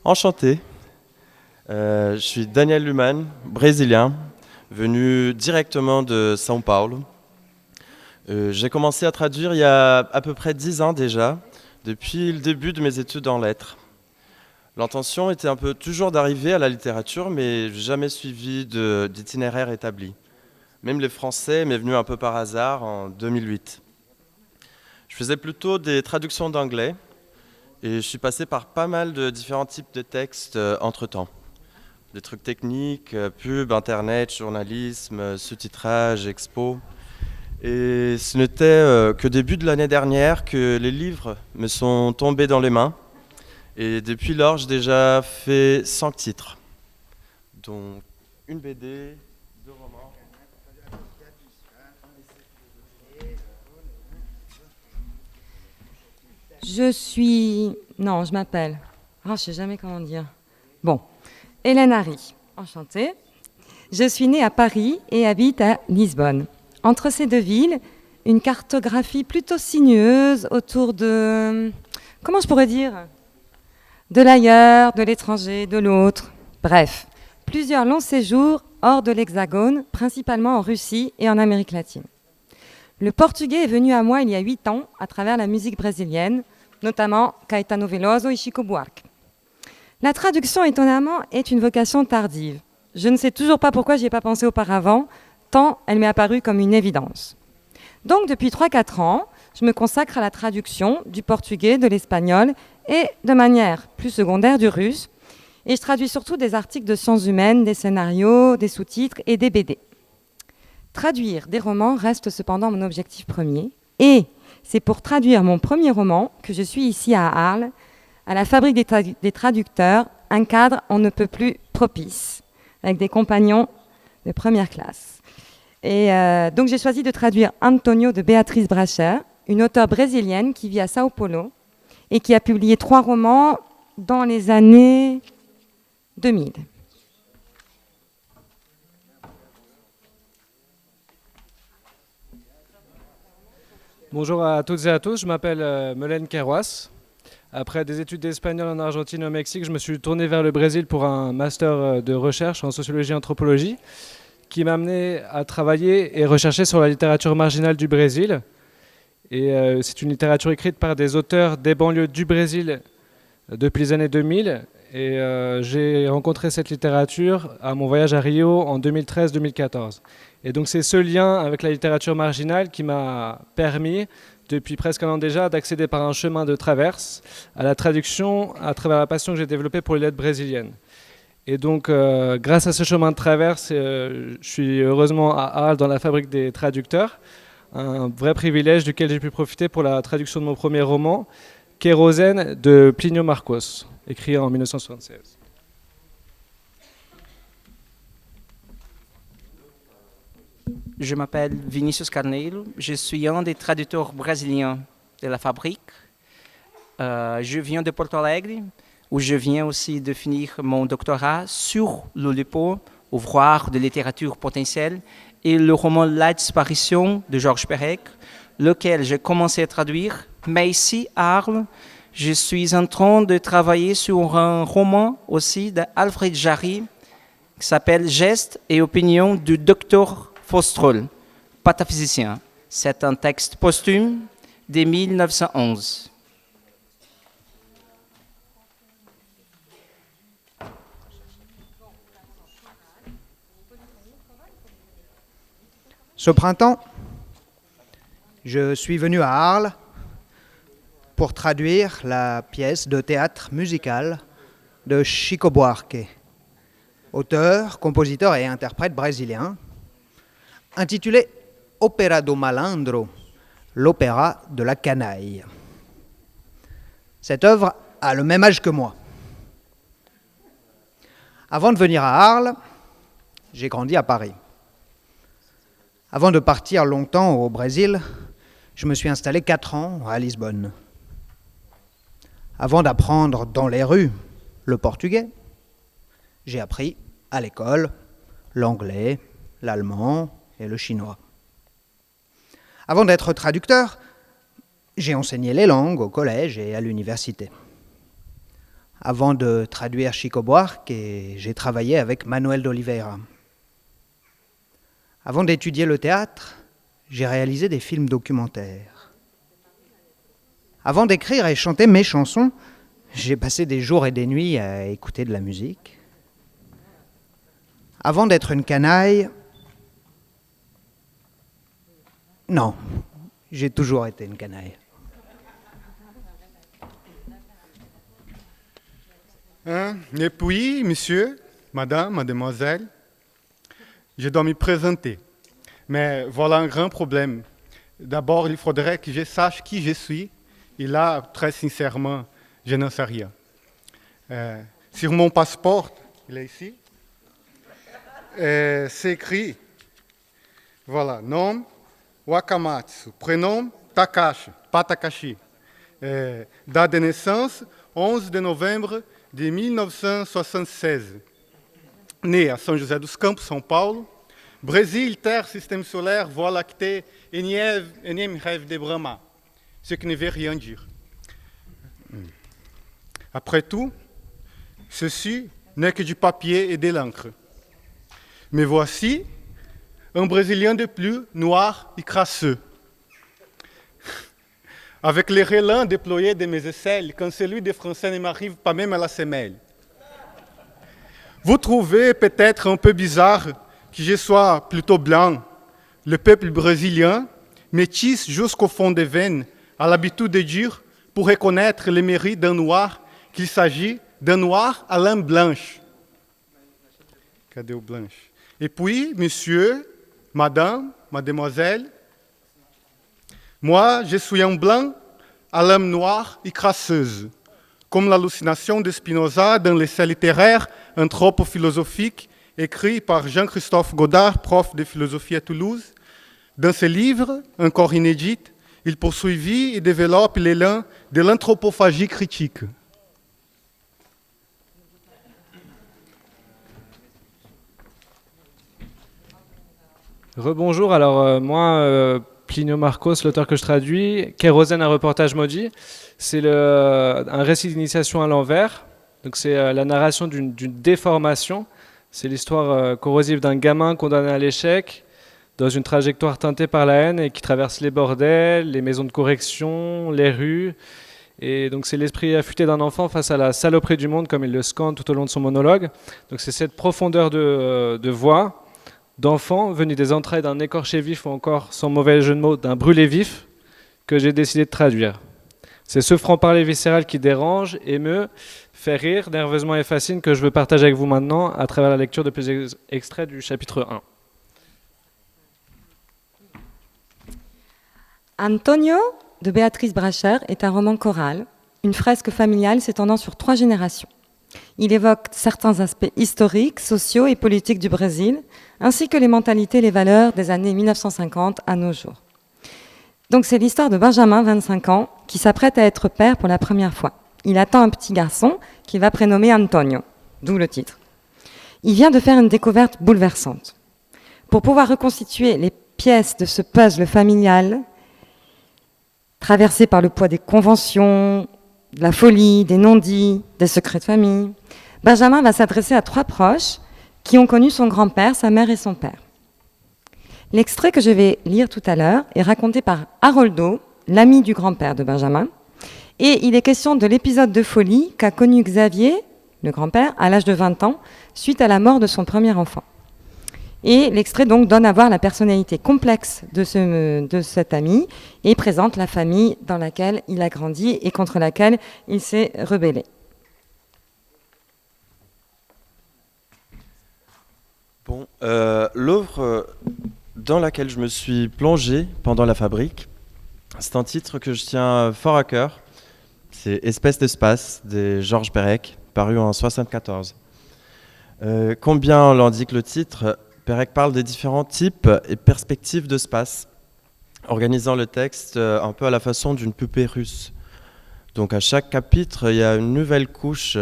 Enchanté. Je suis Daniel Luman, brésilien, venu directement de São Paulo. J'ai commencé à traduire il y a à peu près 10 ans déjà, depuis le début de mes études en lettres. L'intention était un peu toujours d'arriver à la littérature, mais jamais suivi d'itinéraire établi. Même les Français m'est venu un peu par hasard en 2008. Je faisais plutôt des traductions d'anglais et je suis passé par pas mal de différents types de textes entre-temps. Des trucs techniques, pub, internet, journalisme, sous-titrage, expo. Et ce n'était qu'au début de l'année dernière que les livres me sont tombés dans les mains. Et depuis lors, j'ai déjà fait 100 titres, dont une BD, 2 romans. Je m'appelle... je ne sais jamais comment dire. Bon, Hélène Harry, enchantée. Je suis née à Paris et habite à Lisbonne. Entre ces deux villes, une cartographie plutôt sinueuse autour de... Comment je pourrais dire ? De l'ailleurs, de l'étranger, de l'autre. Bref, plusieurs longs séjours hors de l'Hexagone, principalement en Russie et en Amérique latine. Le portugais est venu à moi il y a 8 ans à travers la musique brésilienne, notamment Caetano Veloso et Chico Buarque. La traduction, étonnamment, est une vocation tardive. Je ne sais toujours pas pourquoi je n'y ai pas pensé auparavant, tant elle m'est apparue comme une évidence. Donc, depuis 3-4 ans, je me consacre à la traduction du portugais, de l'espagnol et, de manière plus secondaire, du russe. Et je traduis surtout des articles de sciences humaines, des scénarios, des sous-titres et des BD. Traduire des romans reste cependant mon objectif premier. Et c'est pour traduire mon premier roman que je suis ici à Arles, à la Fabrique des traducteurs, un cadre on ne peut plus propice, avec des compagnons de première classe. Et donc j'ai choisi de traduire Antonio de Béatrice Bracher, une auteure brésilienne qui vit à Sao Paulo et qui a publié 3 romans dans les années 2000. Bonjour à toutes et à tous, je m'appelle Melen Queiroz. Après des études d'espagnol en Argentine et au Mexique, je me suis tourné vers le Brésil pour un master de recherche en sociologie et anthropologie qui m'a amené à travailler et rechercher sur la littérature marginale du Brésil. Et c'est une littérature écrite par des auteurs des banlieues du Brésil depuis les années 2000. Et j'ai rencontré cette littérature à mon voyage à Rio en 2013-2014. Et donc c'est ce lien avec la littérature marginale qui m'a permis, depuis presque un an déjà, d'accéder par un chemin de traverse à la traduction à travers la passion que j'ai développée pour les lettres brésiliennes. Et donc grâce à ce chemin de traverse, je suis heureusement à Arles dans la Fabrique des traducteurs, un vrai privilège duquel j'ai pu profiter pour la traduction de mon premier roman, Kérosène de Plinio Marcos, écrit en 1976. Je m'appelle Vinícius Carneiro, je suis un des traducteurs brésiliens de la Fabrique. Je viens de Porto Alegre, où je viens aussi de finir mon doctorat sur l'Oulipo, ouvrage de littérature potentielle, et le roman La disparition de Georges Perec, lequel j'ai commencé à traduire, mais ici à Arles, je suis en train de travailler sur un roman aussi d'Alfred Jarry qui s'appelle Gestes et opinions du docteur Faustrol, pataphysicien. C'est un texte posthume de 1911. Ce printemps, je suis venu à Arles pour traduire la pièce de théâtre musical de Chico Buarque, auteur, compositeur et interprète brésilien, intitulée Ópera do Malandro, l'opéra de la canaille. Cette œuvre a le même âge que moi. Avant de venir à Arles, j'ai grandi à Paris. Avant de partir longtemps au Brésil, je me suis installé 4 ans à Lisbonne. Avant d'apprendre dans les rues le portugais, j'ai appris à l'école l'anglais, l'allemand et le chinois. Avant d'être traducteur, j'ai enseigné les langues au collège et à l'université. Avant de traduire Chico Buarque, j'ai travaillé avec Manuel de Oliveira. Avant d'étudier le théâtre, j'ai réalisé des films documentaires. Avant d'écrire et chanter mes chansons, j'ai passé des jours et des nuits à écouter de la musique. Avant d'être une canaille, non, j'ai toujours été une canaille. Et puis, monsieur, madame, mademoiselle, je dois me présenter. Mais voilà un grand problème. D'abord, il faudrait que je sache qui je suis. Et là, très sincèrement, je n'en sais rien. Sur mon passeport, il est ici, c'est écrit, voilà, nom Wakamatsu, prénom Takashi, pas Takashi. Date de naissance, 11 de novembro de 1976. Né à São José dos Campos, São Paulo. Brésil, terre, système solaire, voie lactée, énième rêve de Brahma. Ce qui ne veut rien dire. Après tout, ceci n'est que du papier et de l'encre. Mais voici un Brésilien de plus, noir et crasseux. Avec les relents déployés de mes aisselles, quand celui des Français ne m'arrive pas même à la semelle. Vous trouvez peut-être un peu bizarre que je sois plutôt blanc. Le peuple brésilien, métis jusqu'au fond des veines, a l'habitude de dire, pour reconnaître les mérites d'un noir, qu'il s'agit d'un noir à l'âme blanche. Cadê o blanche? Et puis, monsieur, madame, mademoiselle, moi, je suis un blanc à l'âme noire et crasseuse, comme l'hallucination de Spinoza dans l'essai littéraire anthropo-philosophique écrit par Jean-Christophe Godard, prof de philosophie à Toulouse. Dans ce livre, encore inédit, il poursuivit et développe l'élan de l'anthropophagie critique. Rebonjour, alors moi, Plinio Marcos, l'auteur que je traduis, Kérosène, un reportage maudit, c'est un récit d'initiation à l'envers, donc c'est la narration d'une déformation, c'est l'histoire corrosive d'un gamin condamné à l'échec, dans une trajectoire teintée par la haine et qui traverse les bordels, les maisons de correction, les rues, et donc c'est l'esprit affûté d'un enfant face à la saloperie du monde, comme il le scande tout au long de son monologue, donc c'est cette profondeur de voix, d'enfants venus des entrailles d'un écorché vif ou encore, sans mauvais jeu de mots, d'un brûlé vif que j'ai décidé de traduire. C'est ce franc-parler viscéral qui dérange, émeut, fait rire, nerveusement et fascine que je veux partager avec vous maintenant à travers la lecture de plusieurs extraits du chapitre 1. Antonio de Béatrice Bracher est un roman choral, une fresque familiale s'étendant sur 3 générations. Il évoque certains aspects historiques, sociaux et politiques du Brésil, ainsi que les mentalités et les valeurs des années 1950 à nos jours. Donc c'est l'histoire de Benjamin, 25 ans, qui s'apprête à être père pour la première fois. Il attend un petit garçon qu'il va prénommer Antonio, d'où le titre. Il vient de faire une découverte bouleversante. Pour pouvoir reconstituer les pièces de ce puzzle familial, traversé par le poids des conventions, de la folie, des non-dits, des secrets de famille, Benjamin va s'adresser à 3 proches qui ont connu son grand-père, sa mère et son père. L'extrait que je vais lire tout à l'heure est raconté par Haroldo, l'ami du grand-père de Benjamin, et il est question de l'épisode de folie qu'a connu Xavier, le grand-père, à l'âge de 20 ans, suite à la mort de son premier enfant. Et l'extrait donc donne à voir la personnalité complexe de cet ami et présente la famille dans laquelle il a grandi et contre laquelle il s'est rebellé. Bon, l'œuvre dans laquelle je me suis plongé pendant la fabrique, c'est un titre que je tiens fort à cœur. C'est Espèce d'espace de Georges Perec, paru en 1974. Combien l'indique le titre, Perec parle des différents types et perspectives d'espace, organisant le texte un peu à la façon d'une poupée russe. Donc à chaque chapitre, il y a une nouvelle couche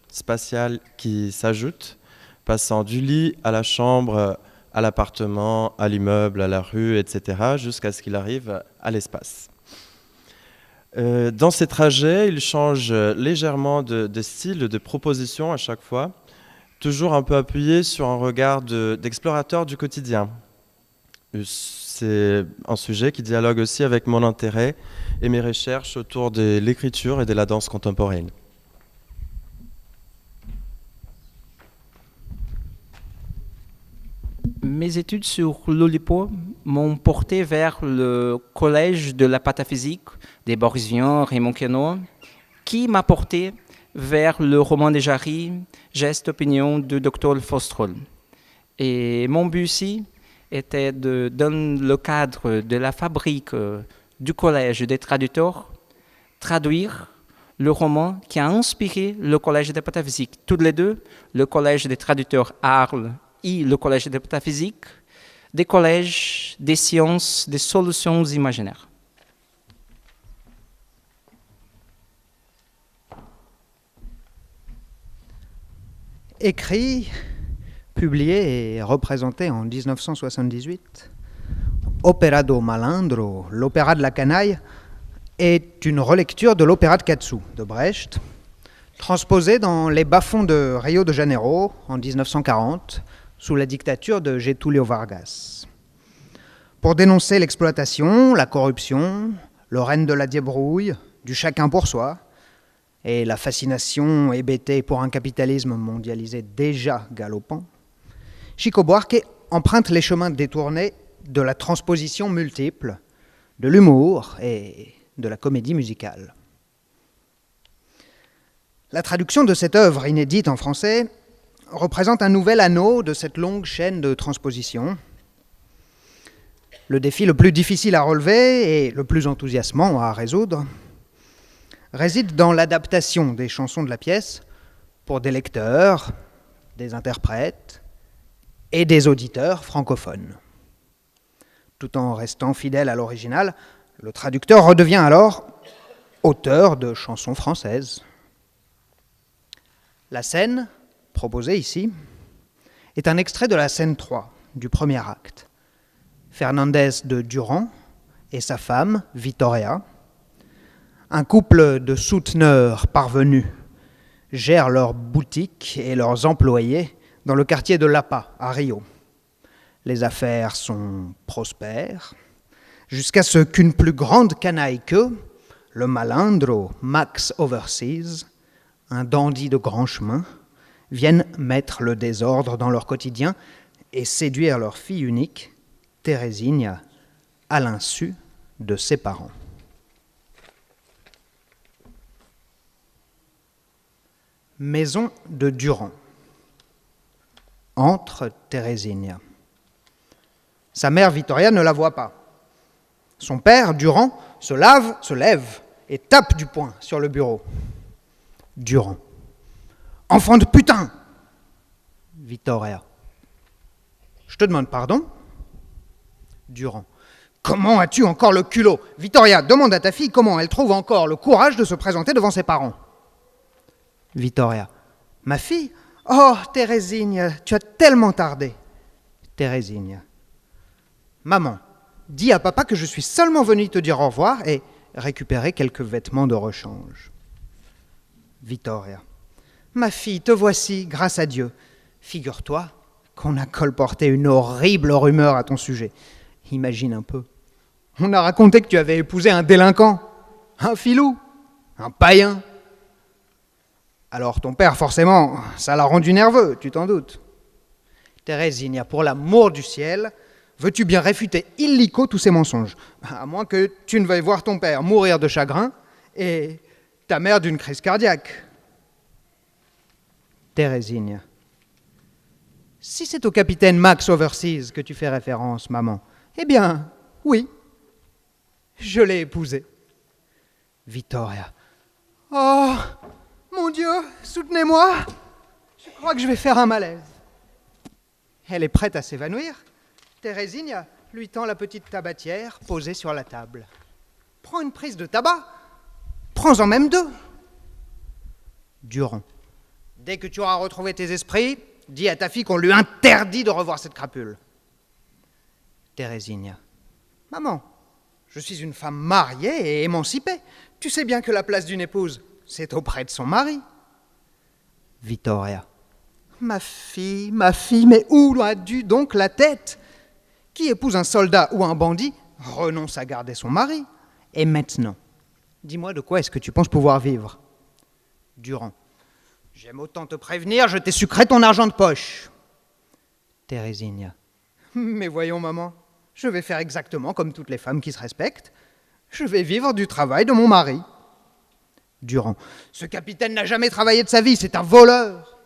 spatiale qui s'ajoute, passant du lit à la chambre, à l'appartement, à l'immeuble, à la rue, etc., jusqu'à ce qu'il arrive à l'espace. Dans ces trajets, il change légèrement de style, de proposition à chaque fois, toujours un peu appuyé sur un regard d'explorateur du quotidien. C'est un sujet qui dialogue aussi avec mon intérêt et mes recherches autour de l'écriture et de la danse contemporaine. Mes études sur l'Oulipo m'ont porté vers le collège de la pataphysique des Boris Vian, Raymond Queneau, qui m'a porté vers le roman de Jarry, Geste opinion de Dr. Faustrol. Et mon but ici était dans le cadre de la fabrique du collège des traducteurs, traduire le roman qui a inspiré le collège des pataphysiques. Toutes les deux, le collège des traducteurs à Arles et le collège de pataphysique, des collèges des sciences des solutions imaginaires. Écrit, publié et représenté en 1978, Opera do Malandro, l'opéra de la canaille, est une relecture de l'opéra de Katsu de Brecht, transposée dans les bas-fonds de Rio de Janeiro en 1940, sous la dictature de Getúlio Vargas. Pour dénoncer l'exploitation, la corruption, le règne de la débrouille, du chacun pour soi, et la fascination hébétée pour un capitalisme mondialisé déjà galopant, Chico Buarque emprunte les chemins détournés de la transposition multiple, de l'humour et de la comédie musicale. La traduction de cette œuvre inédite en français représente un nouvel anneau de cette longue chaîne de transposition. Le défi le plus difficile à relever et le plus enthousiasmant à résoudre réside dans l'adaptation des chansons de la pièce pour des lecteurs, des interprètes et des auditeurs francophones. Tout en restant fidèle à l'original, le traducteur redevient alors auteur de chansons françaises. La scène proposée ici est un extrait de la scène 3 du premier acte. Fernandez de Durand et sa femme, Vittoria, un couple de souteneurs parvenus, gèrent leurs boutiques et leurs employés dans le quartier de Lapa, à Rio. Les affaires sont prospères, jusqu'à ce qu'une plus grande canaille qu'eux, le malandro Max Overseas, un dandy de grand chemin, viennent mettre le désordre dans leur quotidien et séduire leur fille unique, Teresinha, à l'insu de ses parents. Maison de Durand. Entre Teresinha. Sa mère Vittoria ne la voit pas. Son père, Durand, se lève et tape du poing sur le bureau. Durand. Enfant de putain! Vittoria. Je te demande pardon? Durand. Comment as-tu encore le culot? Vittoria, demande à ta fille comment elle trouve encore le courage de se présenter devant ses parents. Vittoria. Ma fille? Oh, Teresinha, tu as tellement tardé. Teresinha. Maman, dis à papa que je suis seulement venue te dire au revoir et récupérer quelques vêtements de rechange. Vittoria. Ma fille, te voici, grâce à Dieu. Figure-toi qu'on a colporté une horrible rumeur à ton sujet. Imagine un peu. On a raconté que tu avais épousé un délinquant, un filou, un païen. Alors ton père, forcément, ça l'a rendu nerveux, tu t'en doutes. Teresinha, pour l'amour du ciel, veux-tu bien réfuter illico tous ces mensonges? À moins que tu ne veuilles voir ton père mourir de chagrin et ta mère d'une crise cardiaque. Teresinha. Si c'est au capitaine Max Overseas que tu fais référence, maman, eh bien, oui, je l'ai épousé. Vittoria. Oh, mon Dieu, soutenez-moi. Je crois que je vais faire un malaise. Elle est prête à s'évanouir. Teresinha lui tend la petite tabatière posée sur la table. Prends une prise de tabac. Prends-en même deux. Durand. Dès que tu auras retrouvé tes esprits, dis à ta fille qu'on lui interdit de revoir cette crapule. Teresinha. Maman, Je suis une femme mariée et émancipée. Tu sais bien que la place d'une épouse, c'est auprès de son mari. Vittoria. Ma fille, mais où a-tu donc la tête? Qui épouse un soldat ou un bandit renonce à garder son mari. Et maintenant, dis-moi de quoi est-ce que tu penses pouvoir vivre? Durand. J'aime autant te prévenir, je t'ai sucré ton argent de poche. Teresinha. Mais voyons, maman, je vais faire exactement comme toutes les femmes qui se respectent. Je vais vivre du travail de mon mari. Durand. Ce capitaine n'a jamais travaillé de sa vie, c'est un voleur.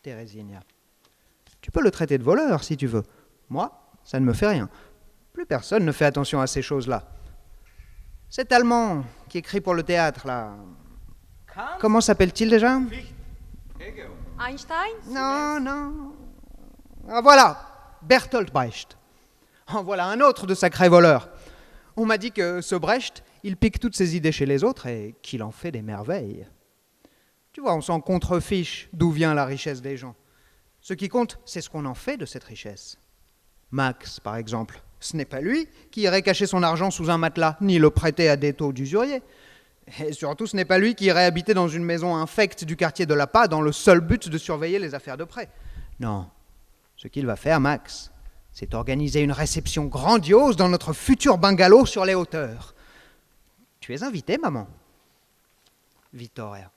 Teresinha. Tu peux le traiter de voleur si tu veux. Moi, ça ne me fait rien. Plus personne ne fait attention à ces choses-là. Cet Allemand qui écrit pour le théâtre, là... Comment s'appelle-t-il déjà? Einstein? Non. Ah voilà, Bertolt Brecht. En voilà un autre de sacré voleur. On m'a dit que ce Brecht, il pique toutes ses idées chez les autres et qu'il en fait des merveilles. Tu vois, on s'en contrefiche d'où vient la richesse des gens. Ce qui compte, c'est ce qu'on en fait de cette richesse. Max, par exemple, ce n'est pas lui qui irait cacher son argent sous un matelas, ni le prêter à des taux d'usurier. Et surtout, ce n'est pas lui qui irait habiter dans une maison infecte du quartier de la Pas dans le seul but de surveiller les affaires de prêt. Non, ce qu'il va faire, Max, c'est organiser une réception grandiose dans notre futur bungalow sur les hauteurs. Tu es invité, maman. Vittoria.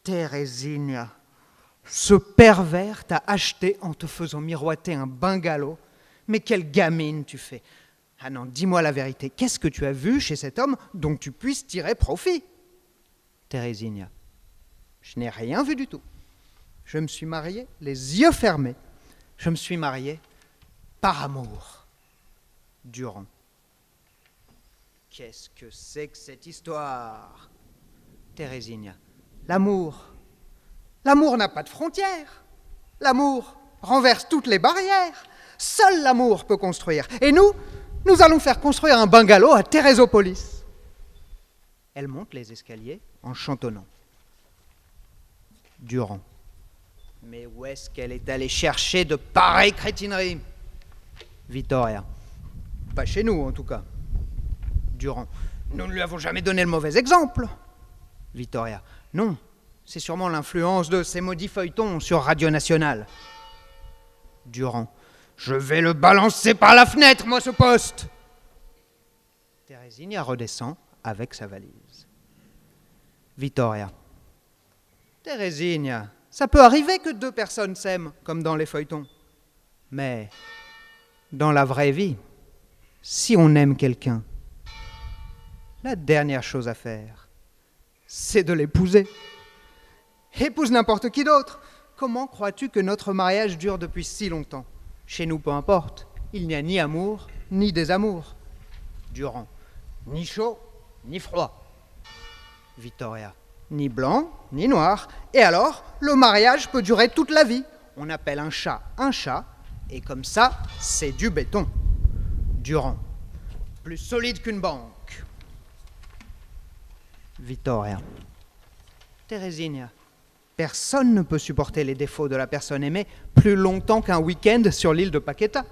Teresinha, ce pervers t'a acheté en te faisant miroiter un bungalow. Mais quelle gamine tu fais! Ah non, dis-moi la vérité, qu'est-ce que tu as vu chez cet homme dont tu puisses tirer profit? Teresinha. Je n'ai rien vu du tout. Je me suis mariée les yeux fermés. Je me suis mariée par amour. Durand. Qu'est-ce que c'est que cette histoire? Teresinha. L'amour. L'amour n'a pas de frontières. L'amour renverse toutes les barrières. Seul l'amour peut construire. Et nous allons faire construire un bungalow à Teresopolis. Elle monte les escaliers en chantonnant. Durand. Mais où est-ce qu'elle est allée chercher de pareilles crétineries? Vittoria. Pas chez nous, en tout cas. Durand. Nous ne lui avons jamais donné le mauvais exemple. Vittoria. Non, c'est sûrement l'influence de ces maudits feuilletons sur Radio Nationale. Durand. Je vais le balancer par la fenêtre, moi, ce poste. Teresinha redescend avec sa valise. Vittoria. Teresinha, ça peut arriver que deux personnes s'aiment, comme dans les feuilletons. Mais dans la vraie vie, si on aime quelqu'un, la dernière chose à faire, c'est de l'épouser. Épouse n'importe qui d'autre. Comment crois-tu que notre mariage dure depuis si longtemps? Chez nous, peu importe, il n'y a ni amour, ni désamour. Durand. Ni chaud, ni froid. Vittoria. Ni blanc, ni noir. Et alors, le mariage peut durer toute la vie. On appelle un chat, et comme ça, c'est du béton. Durand. Plus solide qu'une banque. Vittoria. Teresinha. Personne ne peut supporter les défauts de la personne aimée plus longtemps qu'un week-end sur l'île de Paqueta.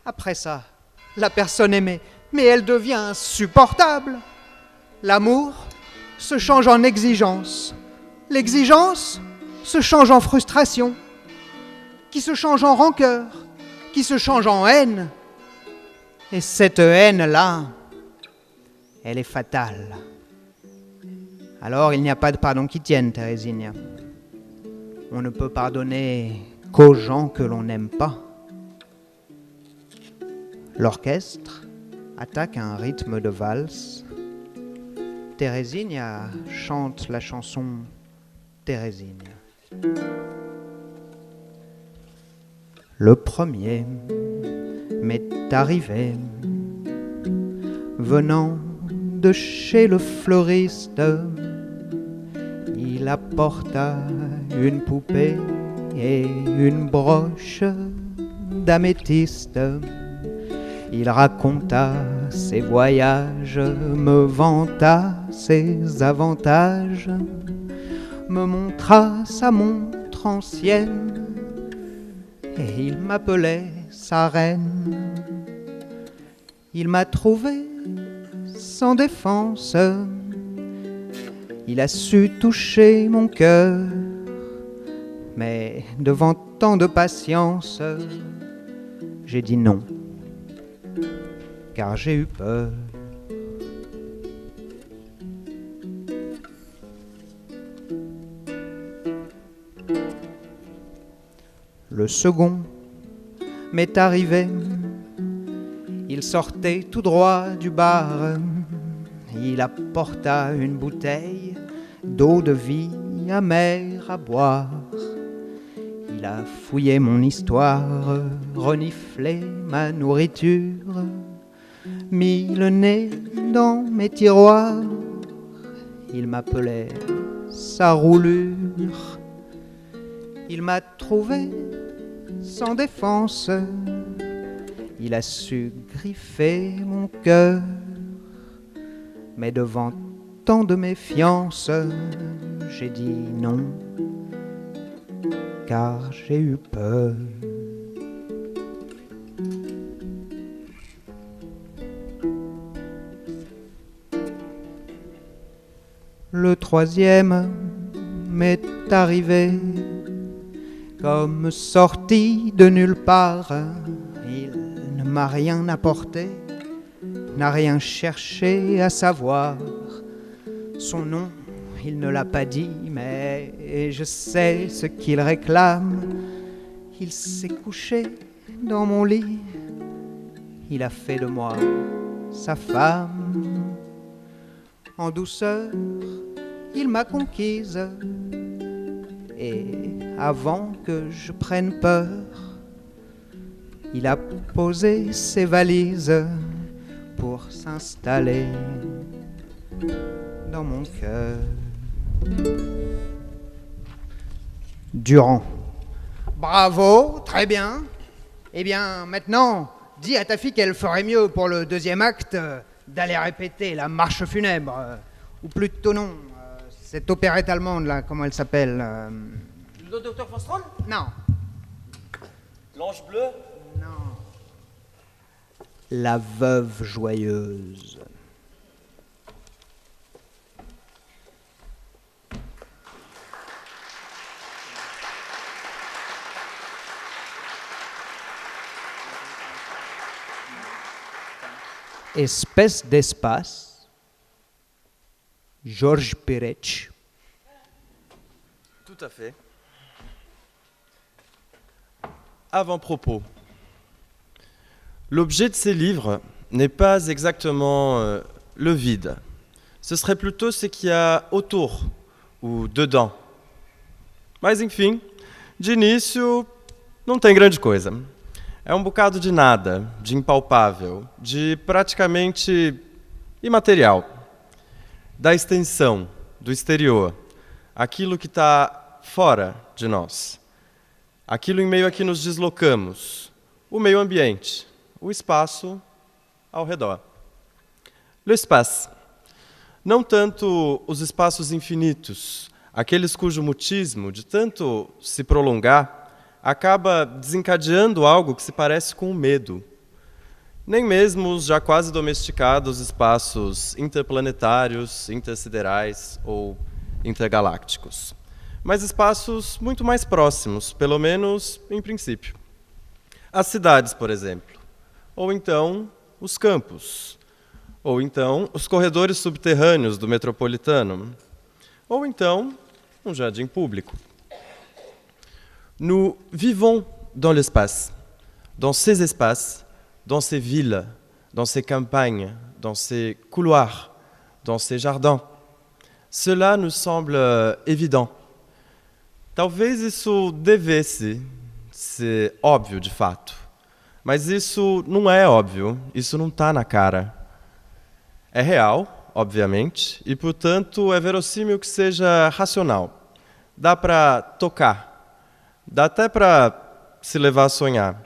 Après ça, la personne aimée, mais elle devient insupportable. L'amour se change en exigence. L'exigence se change en frustration, qui se change en rancœur, qui se change en haine. Et cette haine-là, elle est fatale. Alors il n'y a pas de pardon qui tienne, Teresinha. On ne peut pardonner qu'aux gens que l'on n'aime pas. L'orchestre attaque à un rythme de valse. Teresinha chante la chanson Teresinha. Le premier m'est arrivé, venant de chez le fleuriste. Il apporta une poupée et une broche d'améthyste. Il raconta ses voyages, me vanta ses avantages, me montra sa montre ancienne, et il m'appelait sa reine. il m'a trouvé sans défense. Il a su toucher mon cœur, mais devant tant de patience, j'ai dit non, car j'ai eu peur. Le second m'est arrivé, il sortait tout droit du bar, il apporta une bouteille d'eau de vie amère à boire. Il a fouillé mon histoire, reniflé ma nourriture, mis le nez dans mes tiroirs. Il m'appelait sa roulure. Il m'a trouvé sans défense. Il a su griffer mon cœur, mais devant tant de méfiance, j'ai dit non, car j'ai eu peur. Le troisième m'est arrivé comme sorti de nulle part. Il ne m'a rien apporté, n'a rien cherché à savoir. Son nom, il ne l'a pas dit, mais je sais ce qu'il réclame. Il s'est couché dans mon lit, il a fait de moi sa femme. En douceur, il m'a conquise, et avant que je prenne peur, il a posé ses valises pour s'installer dans mon cœur. Durand. Bravo, très bien. Eh bien, maintenant, dis à ta fille qu'elle ferait mieux pour le deuxième acte d'aller répéter la marche funèbre, ou plutôt non, cette opérette allemande là, comment elle s'appelle Le docteur Fostrol? Non. L'ange bleu? Non. La veuve joyeuse. Espèce d'espace, Georges Perec. Tout à fait. Avant-propos. L'objet de ces livres n'est pas exactement le vide. Ce serait plutôt ce qu'il y a autour ou dedans. Mas, enfim, de início, não tem grande coisa. É um bocado de nada, de impalpável, de praticamente imaterial. Da extensão, do exterior, aquilo que está fora de nós. Aquilo em meio a que nos deslocamos, o meio ambiente, o espaço ao redor. L'espace. Não tanto os espaços infinitos, aqueles cujo mutismo, de tanto se prolongar, acaba desencadeando algo que se parece com o medo. Nem mesmo os já quase domesticados espaços interplanetários, intersiderais ou intergalácticos. Mas espaços muito mais próximos, pelo menos em princípio. As cidades, por exemplo. Ou então os campos. Ou então os corredores subterrâneos do metropolitano. Ou então um jardim público. Nous vivons dans l'espace, dans ces espaces, dans ces villes, dans ces campagnes, dans ces couloirs, dans ces jardins. Cela nous semble évident. Talvez isso devesse ser óbvio de fato, mas isso não é óbvio, isso não está na cara. É real, obviamente, e portanto é verossímil que seja racional. Dá para tocar. Dá até para se levar a sonhar.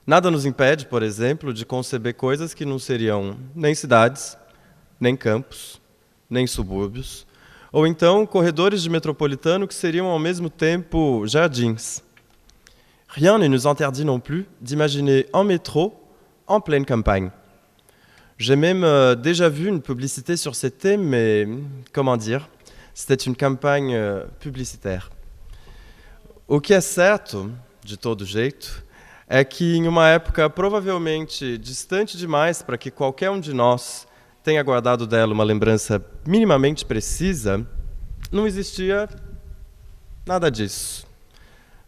Nada nos impede, por exemplo, de conceber coisas que não seriam nem cidades, nem campos, nem subúrbios, ou então corredores de metropolitano que seriam ao mesmo tempo jardins. Rien ne nous interdit non plus d'imaginer un métro en pleine campagne. J'ai même déjà vu une publicité sur ces thèmes, mais comment dire, c'était une campagne publicitaire. O que é certo, de todo jeito, é que em uma época provavelmente distante demais para que qualquer um de nós tenha guardado dela uma lembrança minimamente precisa, não existia nada disso.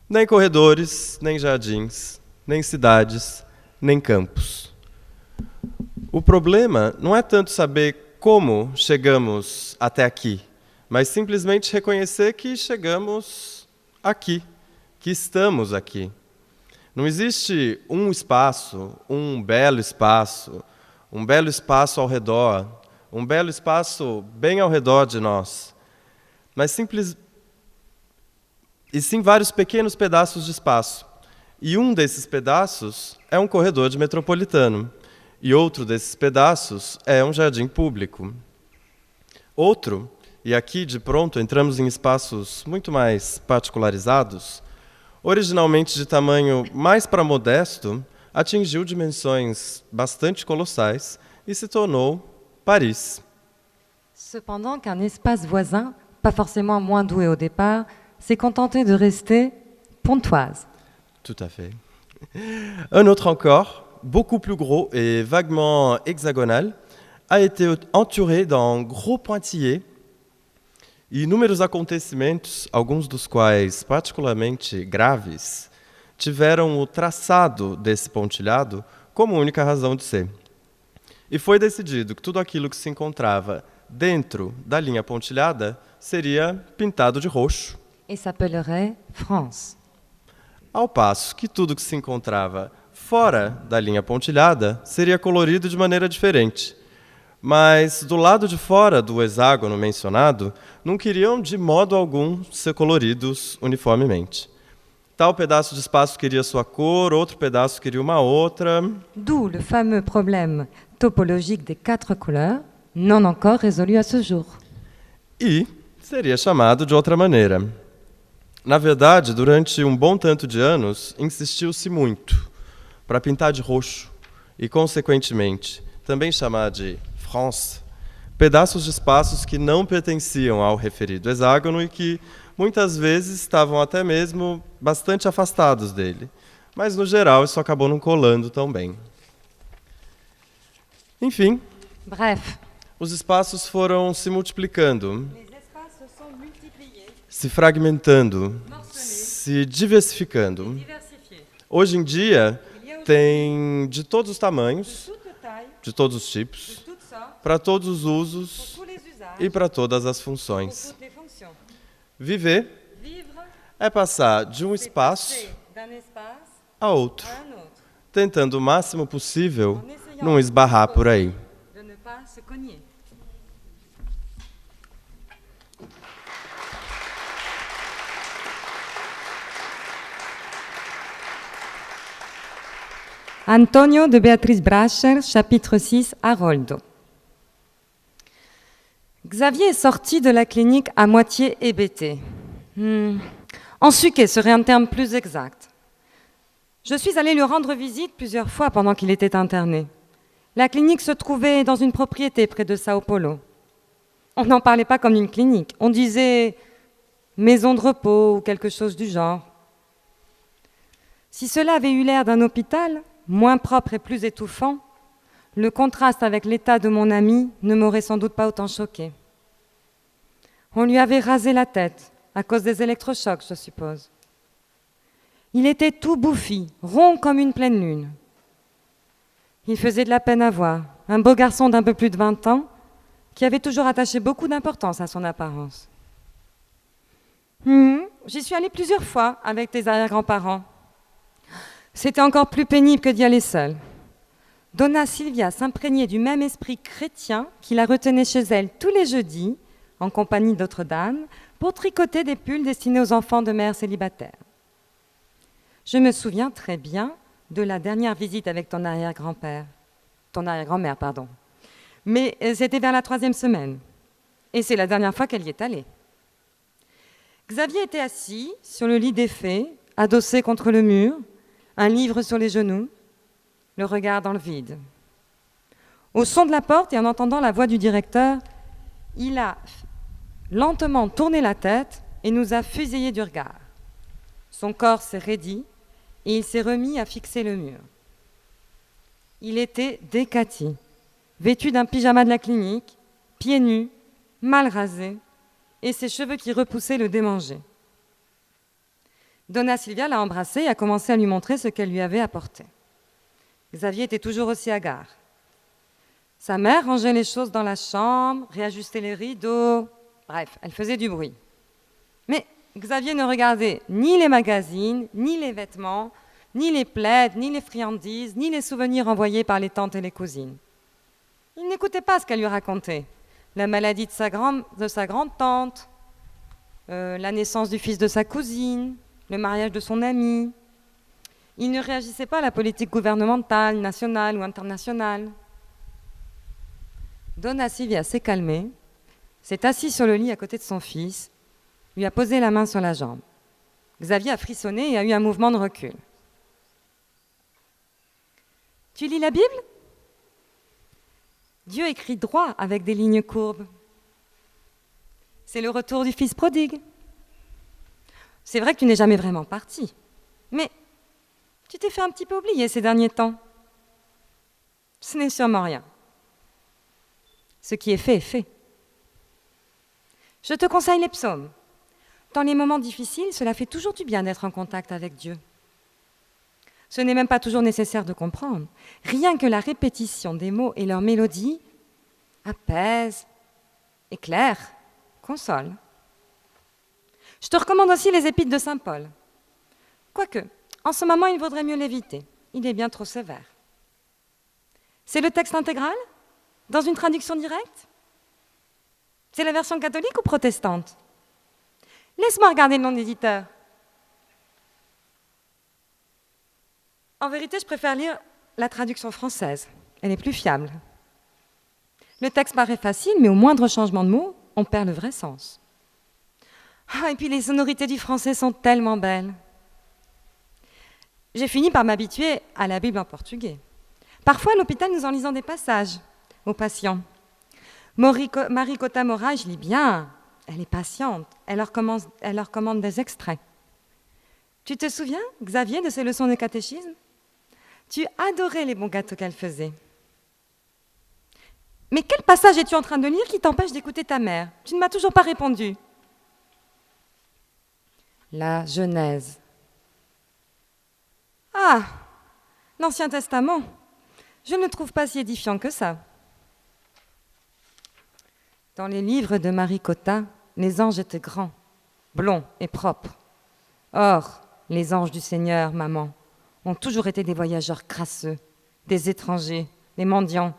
Nem corredores, nem jardins, nem cidades, nem campos. O problema não é tanto saber como chegamos até aqui, mas simplesmente reconhecer que chegamos aqui, que estamos aqui. Não existe um espaço ao redor, um belo espaço bem ao redor de nós, mas sim vários pequenos pedaços de espaço. E um desses pedaços é um corredor de metropolitano, e outro desses pedaços é um jardim público. Outro, e aqui de pronto entramos em espaços muito mais particularizados, originalmente de tamanho mais para modesto, atingiu dimensões bastante colossais e se tornou Paris. Cependant qu'un espace voisin, pas forcément moins doué au départ, s'est contenté de rester Pontoise. Tout à fait. Un autre encore, beaucoup plus gros et vaguement hexagonal, a été entouré d'un gros pointillé. Inúmeros acontecimentos, alguns dos quais particularmente graves, tiveram o traçado desse pontilhado como única razão de ser. E foi decidido que tudo aquilo que se encontrava dentro da linha pontilhada seria pintado de roxo. Et s'appellerait France. Ao passo que tudo que se encontrava fora da linha pontilhada seria colorido de maneira diferente. Mas do lado de fora do hexágono mencionado, não queriam de modo algum ser coloridos uniformemente. Tal pedaço de espaço queria sua cor, outro pedaço queria uma outra. D'où le fameux problème topologique des 4 couleurs, non encore résolu à ce jour. E seria chamado de outra maneira. Na verdade, durante um bom tanto de anos, insistiu-se muito para pintar de roxo e, consequentemente, também chamar de France, pedaços de espaços que não pertenciam ao referido hexágono e que, muitas vezes, estavam até mesmo bastante afastados dele. Mas, no geral, isso acabou não colando tão bem. Enfim, Bref, os espaços foram se multiplicando, se fragmentando, se diversificando. Hoje em dia, tem de todos os tamanhos, de todos os tipos, para todos os usos e para todas as funções. Viver é passar de um espaço a outro, tentando o máximo possível não esbarrar por aí. Antonio de Beatrice Bracher, chapitre 6, Haroldo. Xavier est sorti de la clinique à moitié hébété. Ensuqué serait un terme plus exact. Je suis allée lui rendre visite plusieurs fois pendant qu'il était interné. La clinique se trouvait dans une propriété près de Sao Paulo. On n'en parlait pas comme d'une clinique, on disait maison de repos ou quelque chose du genre. Si cela avait eu l'air d'un hôpital, moins propre et plus étouffant, le contraste avec l'état de mon ami ne m'aurait sans doute pas autant choqué. On lui avait rasé la tête, à cause des électrochocs, je suppose. Il était tout bouffi, rond comme une pleine lune. Il faisait de la peine à voir, un beau garçon d'un peu plus de 20 ans, qui avait toujours attaché beaucoup d'importance à son apparence. J'y suis allée plusieurs fois avec tes arrière-grands-parents. C'était encore plus pénible que d'y aller seule. Donna Silvia s'imprégnait du même esprit chrétien qui la retenait chez elle tous les jeudis, en compagnie d'autres dames, pour tricoter des pulls destinés aux enfants de mères célibataires. Je me souviens très bien de la dernière visite avec ton arrière-grand-mère, pardon. Mais c'était vers la 3e semaine, et c'est la dernière fois qu'elle y est allée. Xavier était assis sur le lit défait, adossé contre le mur, un livre sur les genoux, le regard dans le vide. Au son de la porte et en entendant la voix du directeur, il a lentement tourné la tête et nous a fusillés du regard. Son corps s'est raidi et il s'est remis à fixer le mur. Il était décati, vêtu d'un pyjama de la clinique, pieds nus, mal rasé, et ses cheveux qui repoussaient le démangeaient. Donna Silvia l'a embrassé et a commencé à lui montrer ce qu'elle lui avait apporté. Xavier était toujours aussi hagard. Sa mère rangeait les choses dans la chambre, réajustait les rideaux. Bref, elle faisait du bruit. Mais Xavier ne regardait ni les magazines, ni les vêtements, ni les plaids, ni les friandises, ni les souvenirs envoyés par les tantes et les cousines. Il n'écoutait pas ce qu'elle lui racontait. La maladie de sa grande-tante, la naissance du fils de sa cousine, le mariage de son ami. Il ne réagissait pas à la politique gouvernementale, nationale ou internationale. Donna Silvia s'est calmée, s'est assise sur le lit à côté de son fils, lui a posé la main sur la jambe. Xavier a frissonné et a eu un mouvement de recul. « Tu lis la Bible ? Dieu écrit droit avec des lignes courbes. C'est le retour du fils prodigue. C'est vrai que tu n'es jamais vraiment parti, mais tu t'es fait un petit peu oublier ces derniers temps. Ce n'est sûrement rien. Ce qui est fait est fait. Je te conseille les psaumes. Dans les moments difficiles, cela fait toujours du bien d'être en contact avec Dieu. Ce n'est même pas toujours nécessaire de comprendre. Rien que la répétition des mots et leur mélodie apaise, éclaire, console. Je te recommande aussi les épîtres de saint Paul. Quoique, en ce moment, il vaudrait mieux l'éviter. Il est bien trop sévère. C'est le texte intégral ? Dans une traduction directe ? C'est la version catholique ou protestante ? Laisse-moi regarder le nom d'éditeur. En vérité, je préfère lire la traduction française. Elle est plus fiable. Le texte paraît facile, mais au moindre changement de mot, on perd le vrai sens. Ah, et puis les sonorités du français sont tellement belles. J'ai fini par m'habituer à la Bible en portugais. Parfois, à l'hôpital, nous en lisons des passages aux patients. Marie Cota Mora, je lis bien. Elle est patiente. Elle leur commande des extraits. Tu te souviens, Xavier, de ses leçons de catéchisme ? Tu adorais les bons gâteaux qu'elle faisait. Mais quel passage es-tu en train de lire qui t'empêche d'écouter ta mère ? Tu ne m'as toujours pas répondu. La Genèse. Ah, l'Ancien Testament. Je ne le trouve pas si édifiant que ça. Dans les livres de Marie Cota, les anges étaient grands, blonds et propres. Or, les anges du Seigneur, maman, ont toujours été des voyageurs crasseux, des étrangers, des mendiants.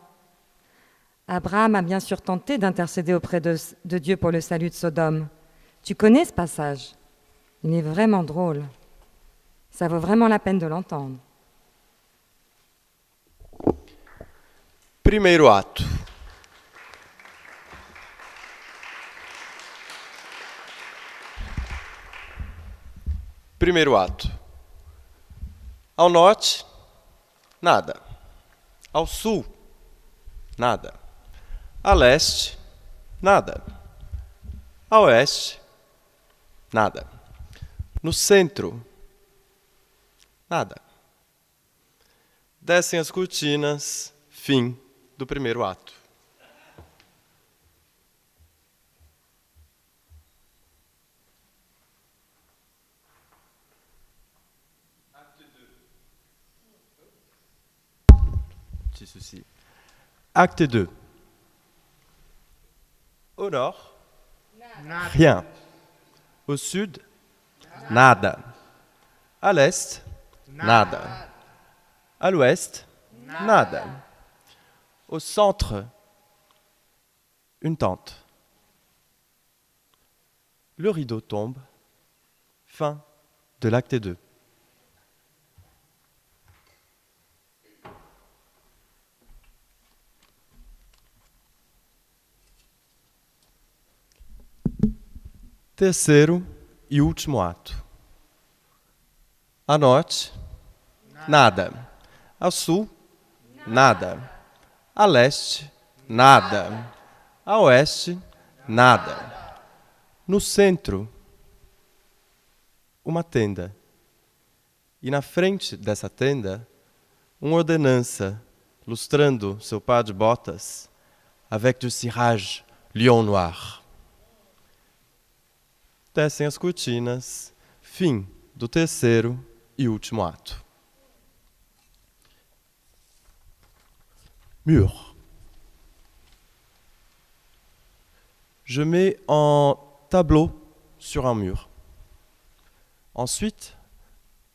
Abraham a bien sûr tenté d'intercéder auprès de Dieu pour le salut de Sodome. Tu connais ce passage ? Il est vraiment drôle. Ça vaut vraiment la peine de l'entendre. Primeiro ato. Primeiro ato. Ao norte, nada. Ao sul, nada. A leste, nada. A oeste, nada. No centro, nada. Descem as cortinas, fim do primeiro ato. Petit souci. Acte 2. Au nord, rien. Au sud, nada. À l'est, nada. À l'ouest, nada. Au centre, une tente. Le rideau tombe. Fin de l'acte 2. Terceiro e último ato. A norte, nada. Ao sul, nada. A leste, nada. A oeste, nada. No centro, uma tenda. E na frente dessa tenda, uma ordenança, lustrando seu par de botas, avec du cirage lion noir. Descem as cortinas, fim do terceiro e último ato. Mur. Je mets un tableau sur un mur. Ensuite,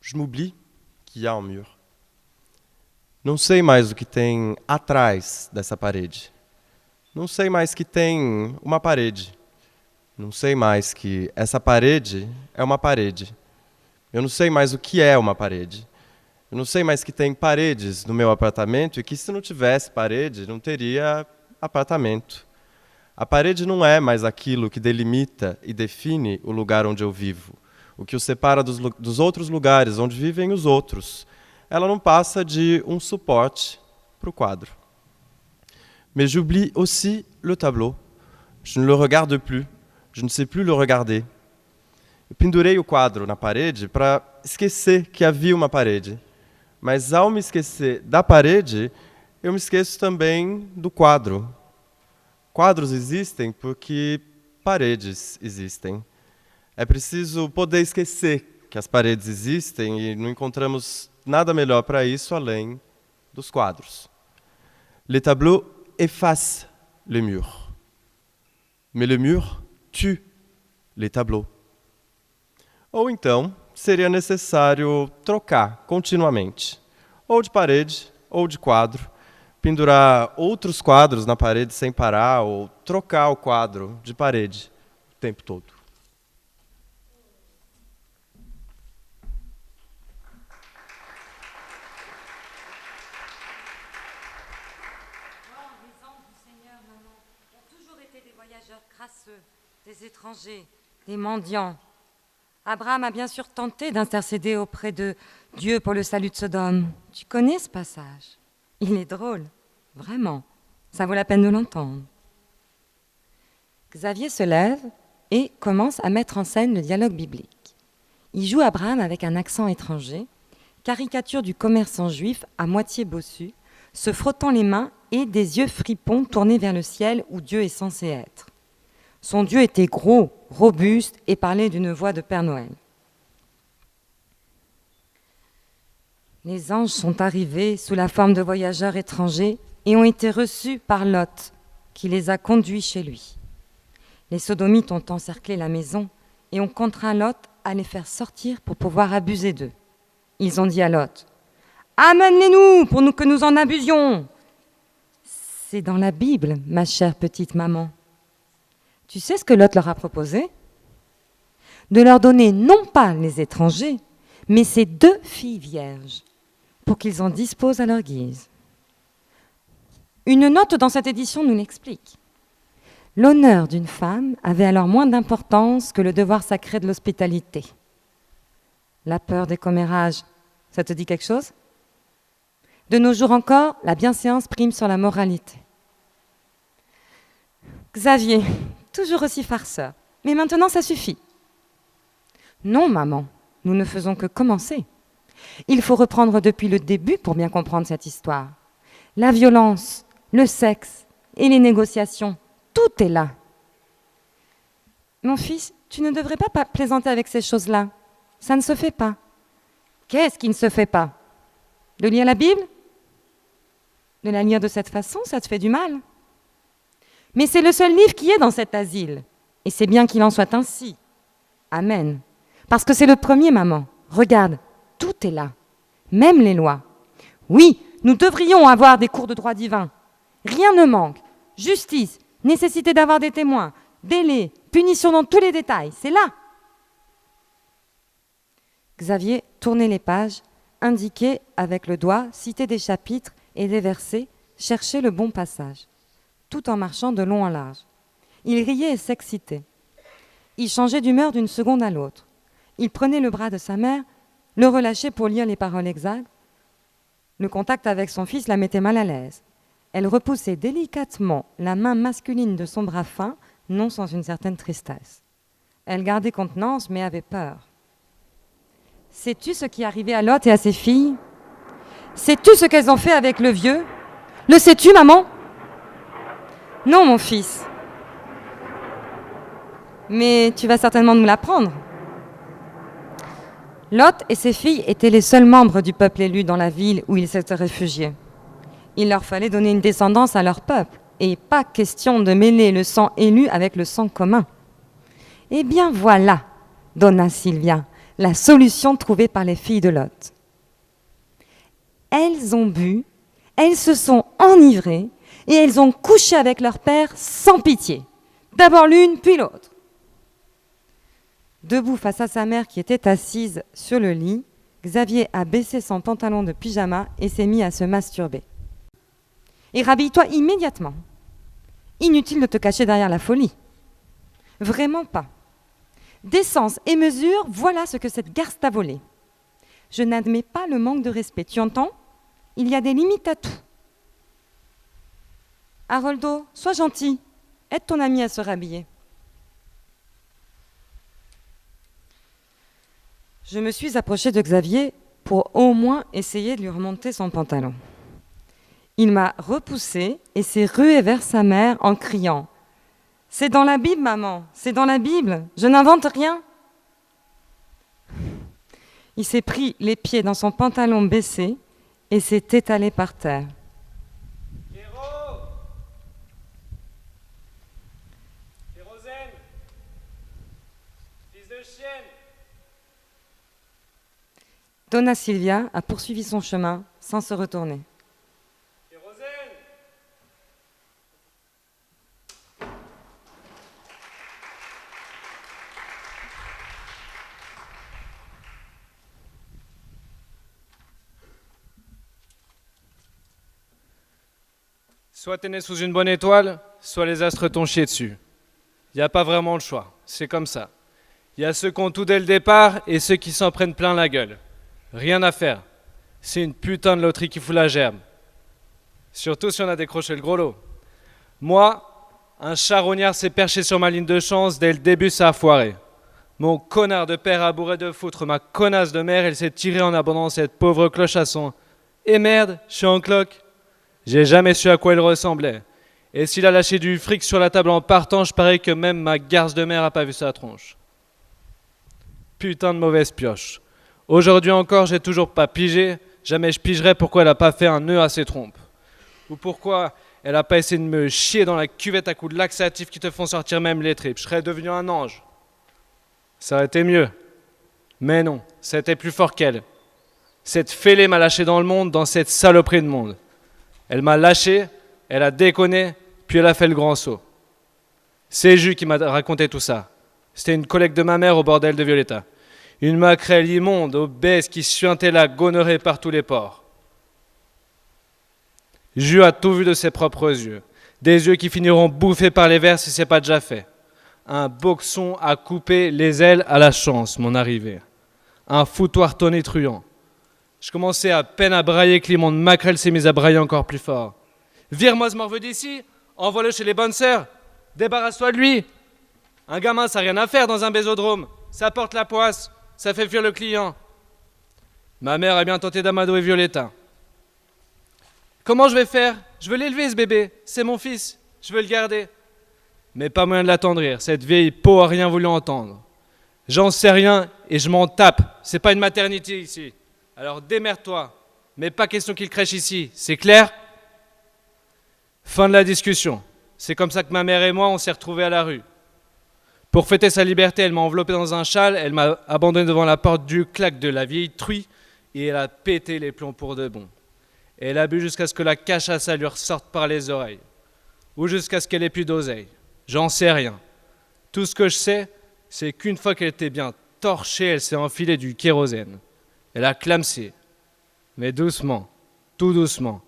je m'oublie qu'il y a um mur. Não sei mais o que tem atrás dessa parede. Não sei mais que tem uma parede. Não sei mais que essa parede é uma parede. Eu não sei mais o que é uma parede. Eu não sei mais que tem paredes no meu apartamento e que se não tivesse parede, não teria apartamento. A parede não é mais aquilo que delimita e define o lugar onde eu vivo, o que o separa dos outros lugares onde vivem os outros. Ela não passa de um suporte para o quadro. Mais j'oublie aussi le tableau. Je ne le regarde plus. Je ne sais plus le regarder. Eu pendurei o quadro na parede para esquecer que havia uma parede. Mas ao me esquecer da parede, eu me esqueço também do quadro. Quadros existem porque paredes existem. É preciso poder esquecer que as paredes existem e não encontramos nada melhor para isso além dos quadros. Les tableaux effacent les murs. Mais le mur tue les tableaux. Ou então, seria necessário trocar continuamente, ou de parede, ou de quadro, pendurar outros quadros na parede sem parar, ou trocar o quadro de parede o tempo todo. Les anges du Seigneur, maman, ont toujours été des voyageurs crasseux, des étrangers, des mendiants. Abraham a bien sûr tenté d'intercéder auprès de Dieu pour le salut de Sodome. Tu connais ce passage? Il est drôle, vraiment. Ça vaut la peine de l'entendre. Xavier se lève et commence à mettre en scène le dialogue biblique. Il joue Abraham avec un accent étranger, caricature du commerçant juif à moitié bossu, se frottant les mains et des yeux fripons tournés vers le ciel où Dieu est censé être. Son Dieu était gros, robuste et parlait d'une voix de Père Noël. Les anges sont arrivés sous la forme de voyageurs étrangers et ont été reçus par Lot, qui les a conduits chez lui. Les sodomites ont encerclé la maison et ont contraint Lot à les faire sortir pour pouvoir abuser d'eux. Ils ont dit à Lot, « Amène-les-nous pour que nous en abusions !» C'est dans la Bible, ma chère petite maman. Tu sais ce que Lot leur a proposé? De leur donner non pas les étrangers, mais ces 2 filles vierges, pour qu'ils en disposent à leur guise. Une note dans cette édition nous l'explique. L'honneur d'une femme avait alors moins d'importance que le devoir sacré de l'hospitalité. La peur des commérages, ça te dit quelque chose? De nos jours encore, la bienséance prime sur la moralité. Xavier, toujours aussi farceur, mais maintenant ça suffit. Non, maman, nous ne faisons que commencer. Il faut reprendre depuis le début pour bien comprendre cette histoire. La violence, le sexe et les négociations, tout est là. Mon fils, tu ne devrais pas plaisanter avec ces choses-là. Ça ne se fait pas. Qu'est-ce qui ne se fait pas? De lire la Bible? De la lire de cette façon, ça te fait du mal. Mais c'est le seul livre qui est dans cet asile. Et c'est bien qu'il en soit ainsi. Amen. Parce que c'est le premier, maman. Regarde, tout est là. Même les lois. Oui, nous devrions avoir des cours de droit divin. Rien ne manque. Justice, nécessité d'avoir des témoins, délai, punition dans tous les détails. C'est là. Xavier tournait les pages, indiquait avec le doigt, citait des chapitres et des versets, cherchait le bon passage, tout en marchant de long en large. Il riait et s'excitait. Il changeait d'humeur d'une seconde à l'autre. Il prenait le bras de sa mère, le relâchait pour lire les paroles exactes. Le contact avec son fils la mettait mal à l'aise. Elle repoussait délicatement la main masculine de son bras fin, non sans une certaine tristesse. Elle gardait contenance, mais avait peur. « Sais-tu ce qui est arrivé à Lot et à ses filles ? Sais-tu ce qu'elles ont fait avec le vieux ? Le sais-tu, maman ? » ?»« Non, mon fils. Mais tu vas certainement nous l'apprendre. » Lot et ses filles étaient les seuls membres du peuple élu dans la ville où ils s'étaient réfugiés. Il leur fallait donner une descendance à leur peuple, et pas question de mêler le sang élu avec le sang commun. Eh bien voilà, donna Sylvia, la solution trouvée par les filles de Lot. Elles ont bu, elles se sont enivrées, et elles ont couché avec leur père sans pitié. D'abord l'une, puis l'autre. Debout face à sa mère qui était assise sur le lit, Xavier a baissé son pantalon de pyjama et s'est mis à se masturber. Et rhabille-toi immédiatement. Inutile de te cacher derrière la folie. Vraiment pas. Décence et mesure, voilà ce que cette garce t'a volé. Je n'admets pas le manque de respect, tu entends ? Il y a des limites à tout. Haroldo, sois gentil, aide ton ami à se rhabiller. Je me suis approchée de Xavier pour au moins essayer de lui remonter son pantalon. Il m'a repoussée et s'est rué vers sa mère en criant « C'est dans la Bible, maman, c'est dans la Bible, je n'invente rien !» Il s'est pris les pieds dans son pantalon baissé et s'est étalé par terre. « Kéro ! Kérosène ! Fils de chienne !» Donna Silvia a poursuivi son chemin sans se retourner. Soit t'es né sous une bonne étoile, soit les astres t'ont chié dessus. Il n'y a pas vraiment le choix, c'est comme ça. Il y a ceux qui ont tout dès le départ et ceux qui s'en prennent plein la gueule. Rien à faire. C'est une putain de loterie qui fout la gerbe. Surtout si on a décroché le gros lot. Moi, un charognard s'est perché sur ma ligne de chance, dès le début ça a foiré. Mon connard de père a bourré de foutre ma connasse de mère, elle s'est tirée en abandonnant cette pauvre cloche à son. Et merde, je suis en cloque. J'ai jamais su à quoi il ressemblait. Et s'il a lâché du fric sur la table en partant, je parie que même ma garce de mère a pas vu sa tronche. Putain de mauvaise pioche. Aujourd'hui encore, j'ai toujours pas pigé. Jamais je pigerai pourquoi elle a pas fait un nœud à ses trompes. Ou pourquoi elle a pas essayé de me chier dans la cuvette à coups de laxatifs qui te font sortir même les tripes. Je serais devenu un ange. Ça aurait été mieux. Mais non, c'était plus fort qu'elle. Cette fêlée m'a lâché dans le monde, dans cette saloperie de monde. Elle m'a lâché, elle a déconné, puis elle a fait le grand saut. C'est Jus qui m'a raconté tout ça. C'était une collègue de ma mère au bordel de Violetta. Une maquerelle immonde, obèse, qui suintait la gonorrhée par tous les pores. Jus a tout vu de ses propres yeux. Des yeux qui finiront bouffés par les vers si c'est pas déjà fait. Un boxon a coupé les ailes à la chance, mon arrivée. Un foutoir tonitruant. Je commençais à peine à brailler que l'immonde maquerelle s'est mise à brailler encore plus fort. « Vire-moi ce morveux d'ici, envoie-le chez les bonnes sœurs, débarrasse-toi de lui. Un gamin, ça n'a rien à faire dans un bésodrome, ça porte la poisse, ça fait fuir le client. » Ma mère a bien tenté d'amadouer Violetta. « Comment je vais faire ? Je veux l'élever ce bébé, c'est mon fils, je veux le garder. » Mais pas moyen de l'attendrir, cette vieille peau a rien voulu entendre. « J'en sais rien et je m'en tape, c'est pas une maternité ici. Alors démerde-toi, mais pas question qu'il crèche ici, c'est clair ? » Fin de la discussion. C'est comme ça que ma mère et moi, on s'est retrouvés à la rue. Pour fêter sa liberté, elle m'a enveloppé dans un châle, elle m'a abandonné devant la porte du claque de la vieille truie et elle a pété les plombs pour de bon. Elle a bu jusqu'à ce que la cachasse lui ressorte par les oreilles. Ou jusqu'à ce qu'elle ait plus d'oseille. J'en sais rien. Tout ce que je sais, c'est qu'une fois qu'elle était bien torchée, elle s'est enfilée du kérosène. Elle a clamsé, mais doucement, tout doucement.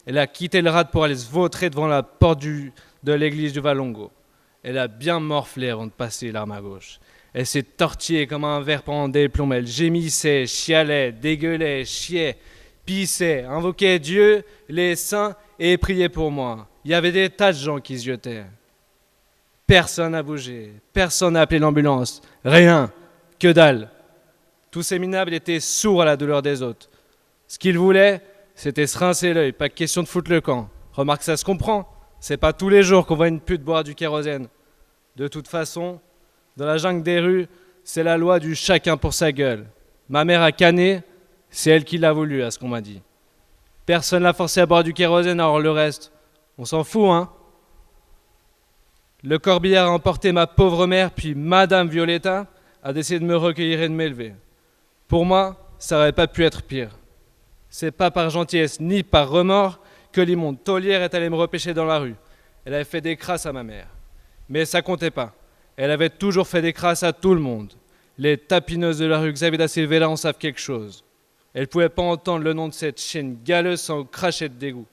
Elle a quitté le rade pour aller se vautrer devant la porte de l'église du Valongo. Elle a bien morflé avant de passer l'arme à gauche. Elle s'est tortillée comme un ver pendant des plombs. Elle gémissait, chialait, dégueulait, chiait, pissait, invoquait Dieu, les saints et priaient pour moi. Il y avait des tas de gens qui se jetaient. Personne n'a bougé, personne n'a appelé l'ambulance, rien, que dalle. Tous ces minables étaient sourds à la douleur des autres. Ce qu'ils voulaient, c'était se rincer l'œil, pas question de foutre le camp. Remarque, ça se comprend, c'est pas tous les jours qu'on voit une pute boire du kérosène. De toute façon, dans la jungle des rues, c'est la loi du chacun pour sa gueule. Ma mère a canné, c'est elle qui l'a voulu, à ce qu'on m'a dit. Personne l'a forcé à boire du kérosène, alors le reste, on s'en fout, hein. Le corbillard a emporté ma pauvre mère, puis Madame Violetta a décidé de me recueillir et de m'élever. Pour moi, ça n'aurait pas pu être pire. C'est pas par gentillesse ni par remords que l'immonde taulière est allée me repêcher dans la rue. Elle avait fait des crasses à ma mère. Mais ça comptait pas. Elle avait toujours fait des crasses à tout le monde. Les tapineuses de la rue Xavier da Silveira en savent quelque chose. Elle ne pouvait pas entendre le nom de cette chienne galeuse sans cracher de dégoût.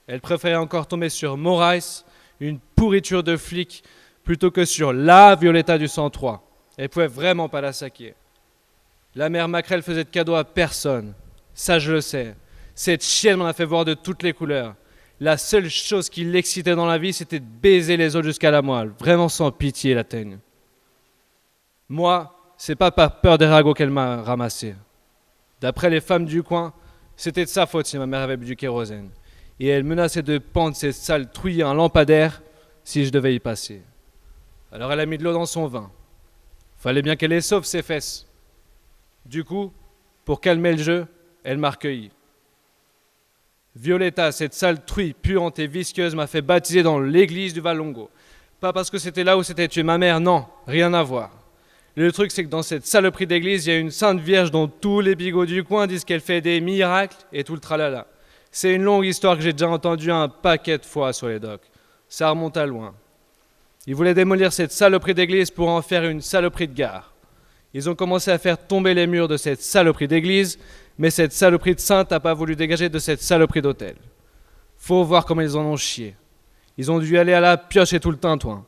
Elle préférait encore tomber sur Moraes, une pourriture de flic, plutôt que sur la Violetta du 103. Elle ne pouvait vraiment pas la saquer. La mère Macrel faisait de cadeaux à personne. Ça, je le sais. Cette chienne m'en a fait voir de toutes les couleurs. La seule chose qui l'excitait dans la vie, c'était de baiser les autres jusqu'à la moelle. Vraiment sans pitié, la teigne. Moi, c'est pas par peur des ragots qu'elle m'a ramassé. D'après les femmes du coin, c'était de sa faute si ma mère avait bu du kérosène. Et elle menaçait de pendre ces sales trouilles à un lampadaire si je devais y passer. Alors elle a mis de l'eau dans son vin. Fallait bien qu'elle les sauve, ses fesses. Du coup, pour calmer le jeu, elle m'a recueilli. Violetta, cette sale truie puante et visqueuse, m'a fait baptiser dans l'église du Valongo. Pas parce que c'était là où s'était tuée ma mère, non, rien à voir. Le truc, c'est que dans cette saloperie d'église, il y a une sainte vierge dont tous les bigots du coin disent qu'elle fait des miracles et tout le tralala. C'est une longue histoire que j'ai déjà entendue un paquet de fois sur les docks. Ça remonte à loin. Ils voulaient démolir cette saloperie d'église pour en faire une saloperie de gare. Ils ont commencé à faire tomber les murs de cette saloperie d'église, mais cette saloperie de sainte n'a pas voulu dégager de cette saloperie d'hôtel. Faut voir comment ils en ont chié. Ils ont dû aller à la pioche et tout le tintouin.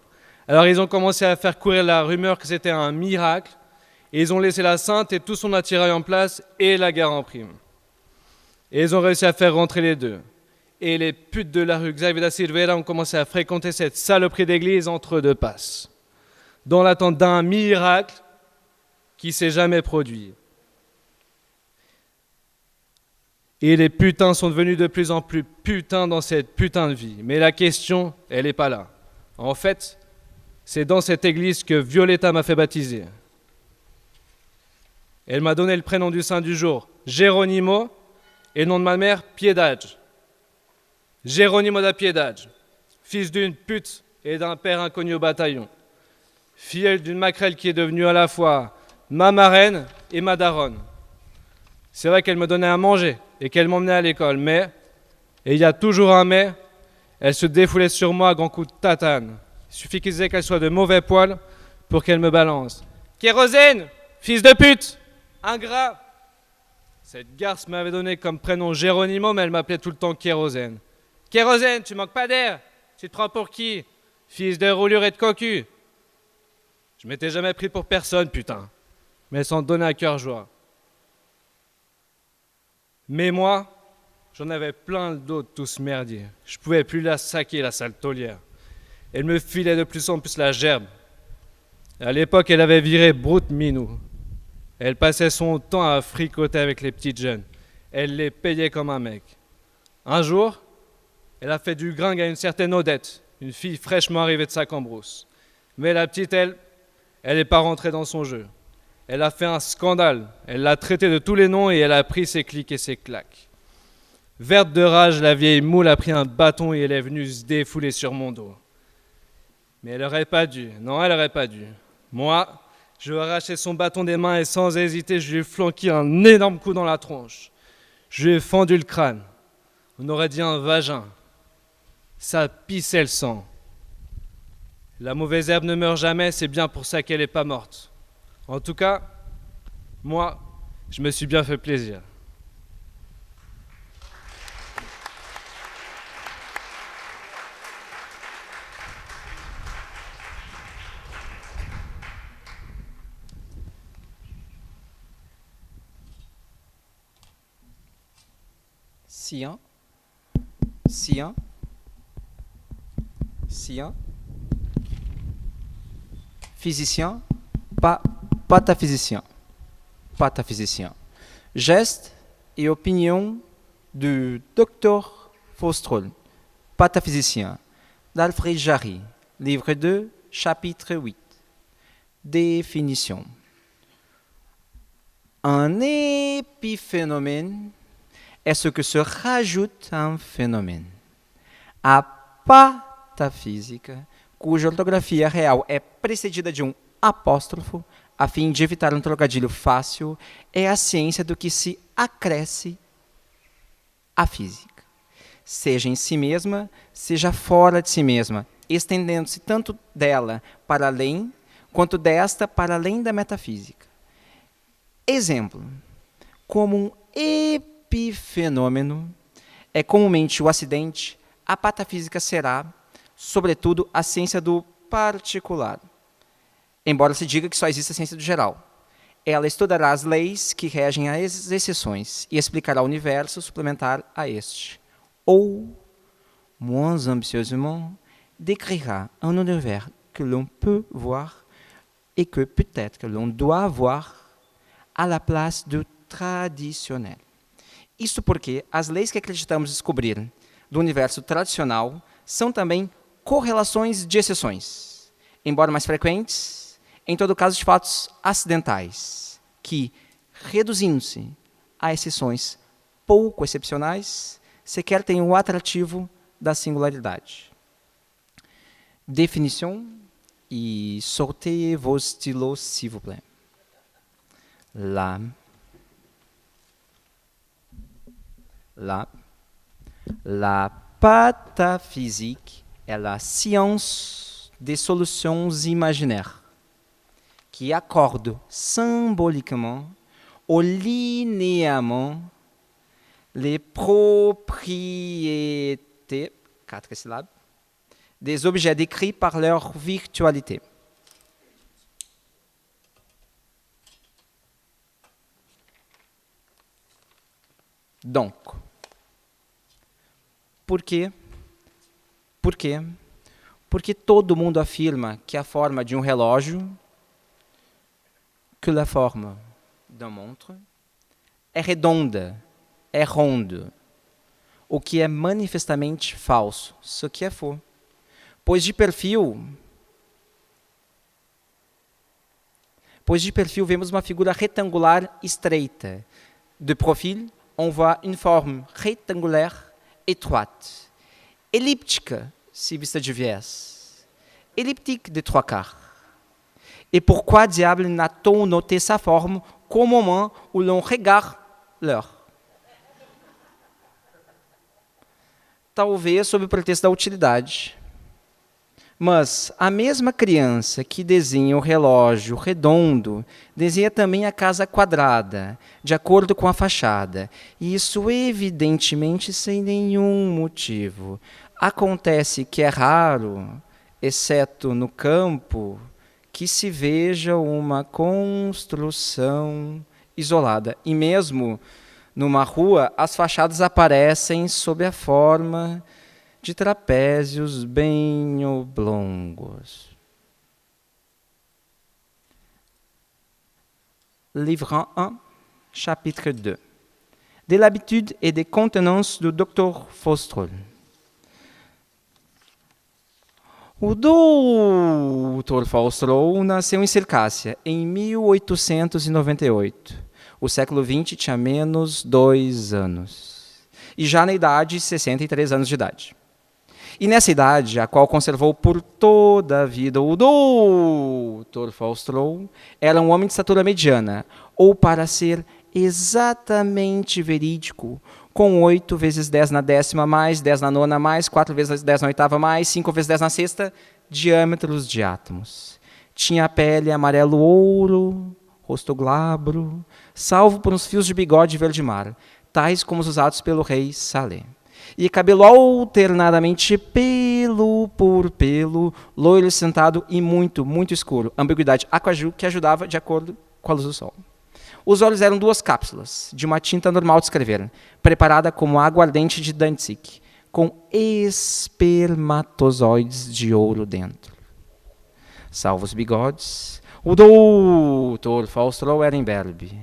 Alors ils ont commencé à faire courir la rumeur que c'était un miracle, et ils ont laissé la sainte et tout son attirail en place et la gare en prime. Et ils ont réussi à faire rentrer les deux. Et les putes de la rue Xavier da Silveira ont commencé à fréquenter cette saloperie d'église entre deux passes, dans l'attente d'un miracle qui s'est jamais produit. Et les putains sont devenus de plus en plus putains dans cette putain de vie. Mais la question, elle n'est pas là. En fait, c'est dans cette église que Violetta m'a fait baptiser. Elle m'a donné le prénom du saint du jour, Geronimo, et le nom de ma mère, Piedade. Geronimo da Piedade, fils d'une pute et d'un père inconnu au bataillon. Filleule d'une maquerelle qui est devenue à la fois ma marraine et ma daronne. C'est vrai qu'elle me donnait à manger et qu'elle m'emmenait à l'école, mais, et il y a toujours un mais, elle se défoulait sur moi à grands coups de tatane. Il suffit qu'il disait qu'elle soit de mauvais poil pour qu'elle me balance. Kérosène, fils de pute, ingrat. Cette garce m'avait donné comme prénom Geronimo, mais elle m'appelait tout le temps Kérosène. Kérosène, tu manques pas d'air. Tu te prends pour qui? Fils de roulure et de cocu. Je m'étais jamais pris pour personne, putain. Mais elle s'en donnait à cœur joie. Mais moi, j'en avais plein d'autres, tous merdiers. Je pouvais plus la saquer, la sale taulière. Elle me filait de plus en plus la gerbe. À l'époque, elle avait viré Brute Minou. Elle passait son temps à fricoter avec les petites jeunes. Elle les payait comme un mec. Un jour, elle a fait du gringue à une certaine Odette, une fille fraîchement arrivée de sa cambrousse. Mais la petite, elle n'est pas rentrée dans son jeu. Elle a fait un scandale. Elle l'a traité de tous les noms et elle a pris ses clics et ses claques. Verte de rage, la vieille moule a pris un bâton et elle est venue se défouler sur mon dos. Mais elle n'aurait pas dû. Non, elle n'aurait pas dû. Moi, je lui ai arraché son bâton des mains et sans hésiter, je lui ai flanqué un énorme coup dans la tronche. Je lui ai fendu le crâne. On aurait dit un vagin. Ça pissait le sang. La mauvaise herbe ne meurt jamais, c'est bien pour ça qu'elle n'est pas morte. En tout cas, moi, je me suis bien fait plaisir. Sian. sien, sien, physicien, pataphysicien, pataphysicien. Geste et opinion du Dr Faustrol, pataphysicien, d'Alfred Jarry, livre 2, chapitre 8. Définition. Un épiphénomène est ce que se rajoute à un phénomène. A patafísica, cuja ortografia real é precedida de um apóstrofo, a fim de evitar um trocadilho fácil, é a ciência do que se acresce à física, seja em si mesma, seja fora de si mesma, estendendo-se tanto dela para além, quanto desta para além da metafísica. Exemplo, como um epifenômeno é comumente o acidente, a patafísica será, sobretudo, a ciência do particular. Embora se diga que só existe a ciência do geral. Ela estudará as leis que regem as exceções e explicará o universo suplementar a este. Ou, moins ambitieusement, décrira un univers que l'on peut voir et que peut-être que l'on doit voir à la place do traditionnel. Isto porque as leis que acreditamos descobrir do universo tradicional são também correlações de exceções, embora mais frequentes, em todo caso de fatos acidentais, que, reduzindo-se a exceções pouco excepcionais, sequer têm o atrativo da singularidade. Définition, e sortez vos stylos, s'il vous plaît. La pataphysique est la science des solutions imaginaires qui accorde symboliquement au linéament les propriétés, 4 syllabes, des objets décrits par leur virtualité. Donc, por quê? Porque todo mundo afirma que a forma de um relógio, que la forme d'un montre, é redonda, é ronde, o que é manifestamente falso, ce qui est faux. Pois de perfil vemos uma figura retangular estreita. De profil, on voit une forme rectangulaire étroite. Elliptique, si vista de viés. Elliptique de 3/4. Et pourquoi diable n'a-t-on noté sa forme qu'au moment où l'on regarde l'heure? Talvez sob o pretexto da utilidade. Mas a mesma criança que desenha o relógio redondo, desenha também a casa quadrada, de acordo com a fachada. E isso, evidentemente, sem nenhum motivo. Acontece que é raro, exceto no campo, que se veja uma construção isolada. E mesmo numa rua, as fachadas aparecem sob a forma de trapézios bem oblongos. Livre 1, chapitre 2. De l'habitude et des contenances do Dr Faustrol. O Dr Faustrol nasceu em Circássia em 1898. O século XX tinha menos 2 anos. E já na idade, 63 anos de idade. E nessa idade, a qual conservou por toda a vida o Dr Faustrol, era um homem de estatura mediana, ou para ser exatamente verídico, com 8 vezes 10 na 10ª, mais 10 na 9ª, mais 4 vezes 10 na 8ª, mais 5 vezes 10 na 6ª, diâmetros de átomos. Tinha a pele amarelo ouro, rosto glabro, salvo por uns fios de bigode verde mar, tais como os usados pelo rei Salé. E cabelo alternadamente pelo por pelo, loiro sentado e muito, muito escuro. Ambiguidade aquaju que ajudava de acordo com a luz do sol. Os olhos eram 2 cápsulas, de uma tinta normal de escrever, preparada como aguardente de Danzig, com espermatozoides de ouro dentro. Salvo os bigodes, o doutor Fausto era imberbe.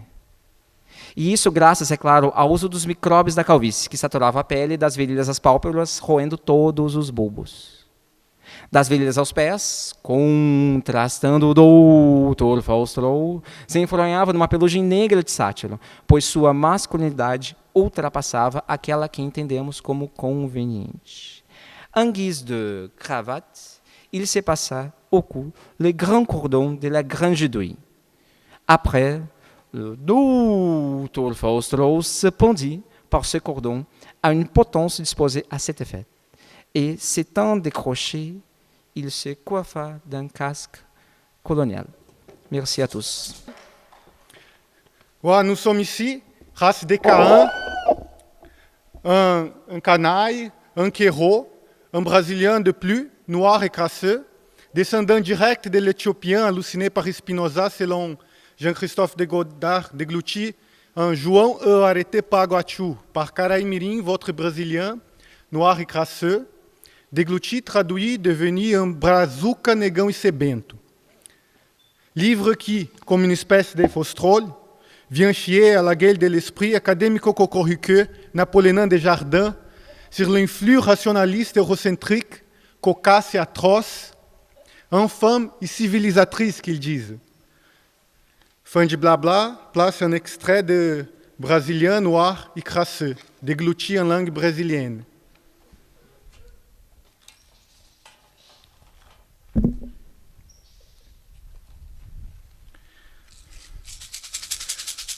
E isso graças, é claro, ao uso dos micróbios da calvície, que saturava a pele das virilhas às pálpebras, roendo todos os bulbos. Das virilhas aos pés, contrastando o doutor Fausto, se enfronhava numa pelugem negra de sátiro, pois sua masculinidade ultrapassava aquela que entendemos como conveniente. En guise de cravate, il se passa au cou le grand cordon de la Grange d'Ouy. Après, le doutor Fausto se pendit par ce cordon à une potence disposée à cet effet. Et s'étant décroché, il se coiffa d'un casque colonial. Merci à tous. Ouais, nous sommes ici, race des Caïns, un canaille, un Quero, un Brésilien de plus, noir et crasseux, descendant direct de l'Éthiopien halluciné par Spinoza selon Jean-Christophe de Godard déglutit un João arrêté par Guachu, par Caraimirim, votre Brésilien, noir et crasseux, déglutit, traduit, devenu un brazuca negão e sebento. Livre qui, comme une espèce de fostrol, vient chier à la gueule de l'esprit académico-cocoriqueux napoléonien des Jardins sur l'influx rationaliste eurocentrique, cocasse et atroce, infâme et civilisatrice qu'ils disent. Fin de blabla, place un extrait de Brésilien noir et crasseux, dégluti en langue brésilienne.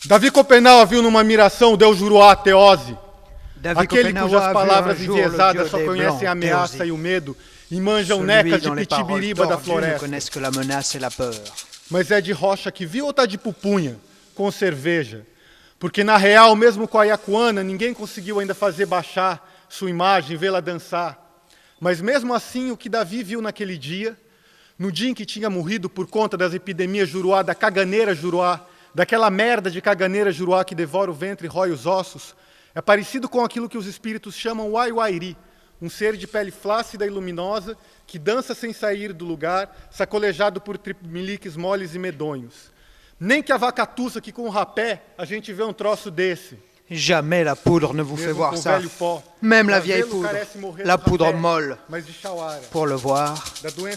Davi Copenau viu numa miração o Deus Juruá, Teose, aquele cujas palavras enviesadas só conhecem a ameaça e o medo e manjam necas de pitibiriba da floresta. Mas é de rocha que viu ou tá de pupunha, com cerveja? Porque na real, mesmo com a Iacuana, ninguém conseguiu ainda fazer baixar sua imagem, vê-la dançar. Mas mesmo assim, o que Davi viu naquele dia, no dia em que tinha morrido por conta das epidemias Juruá, da caganeira Juruá, daquela merda de caganeira Juruá que devora o ventre e rói os ossos, é parecido com aquilo que os espíritos chamam Waiwairi, um ser de pele flácida e luminosa que dança sem sair do lugar, sacolejado por tripmiliques moles e medonhos. Nem que a vaca tussa que com o rapé a gente vê um troço desse. Jamais la poudre ne vous fait voir ça. Même la vieille poudre, la poudre molle. Pour le voir,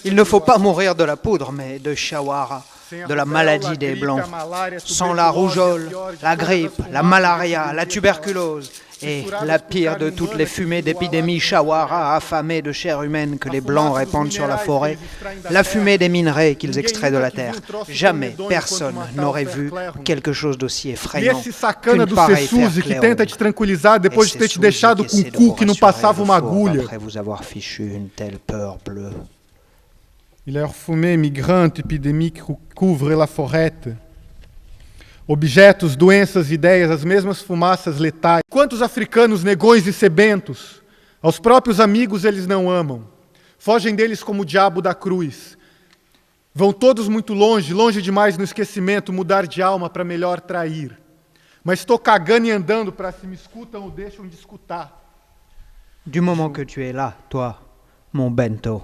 il ne faut pas mourir de la poudre, mais de Shawara, de la maladie des Blancs. Sans la rougeole, la grippe, la malaria, la tuberculose et la pire de toutes les fumées d'épidémie Shawara affamée de chair humaine que les Blancs répandent sur la forêt, la fumée des minerais qu'ils extraient de la terre. Jamais personne n'aurait vu quelque chose d'aussi effrayant qu'une pareille fer que tenta te tranquilizar depois de ter te deixado com o cu que não passava uma agulha. Après vous avoir fichu une telle peur bleue. E leur fumée migrante epidémique couvre la forêt. Objetos, doenças, ideias, as mesmas fumaças letais. Quantos africanos negões e sebentos? Aos próprios amigos eles não amam. Fogem deles como o diabo da cruz. Vão todos muito longe, longe demais no esquecimento, mudar de alma para melhor trair. Mas estou cagando e andando para se me escutam ou deixam de escutar. Du moment que tu es là, toi, mon bento.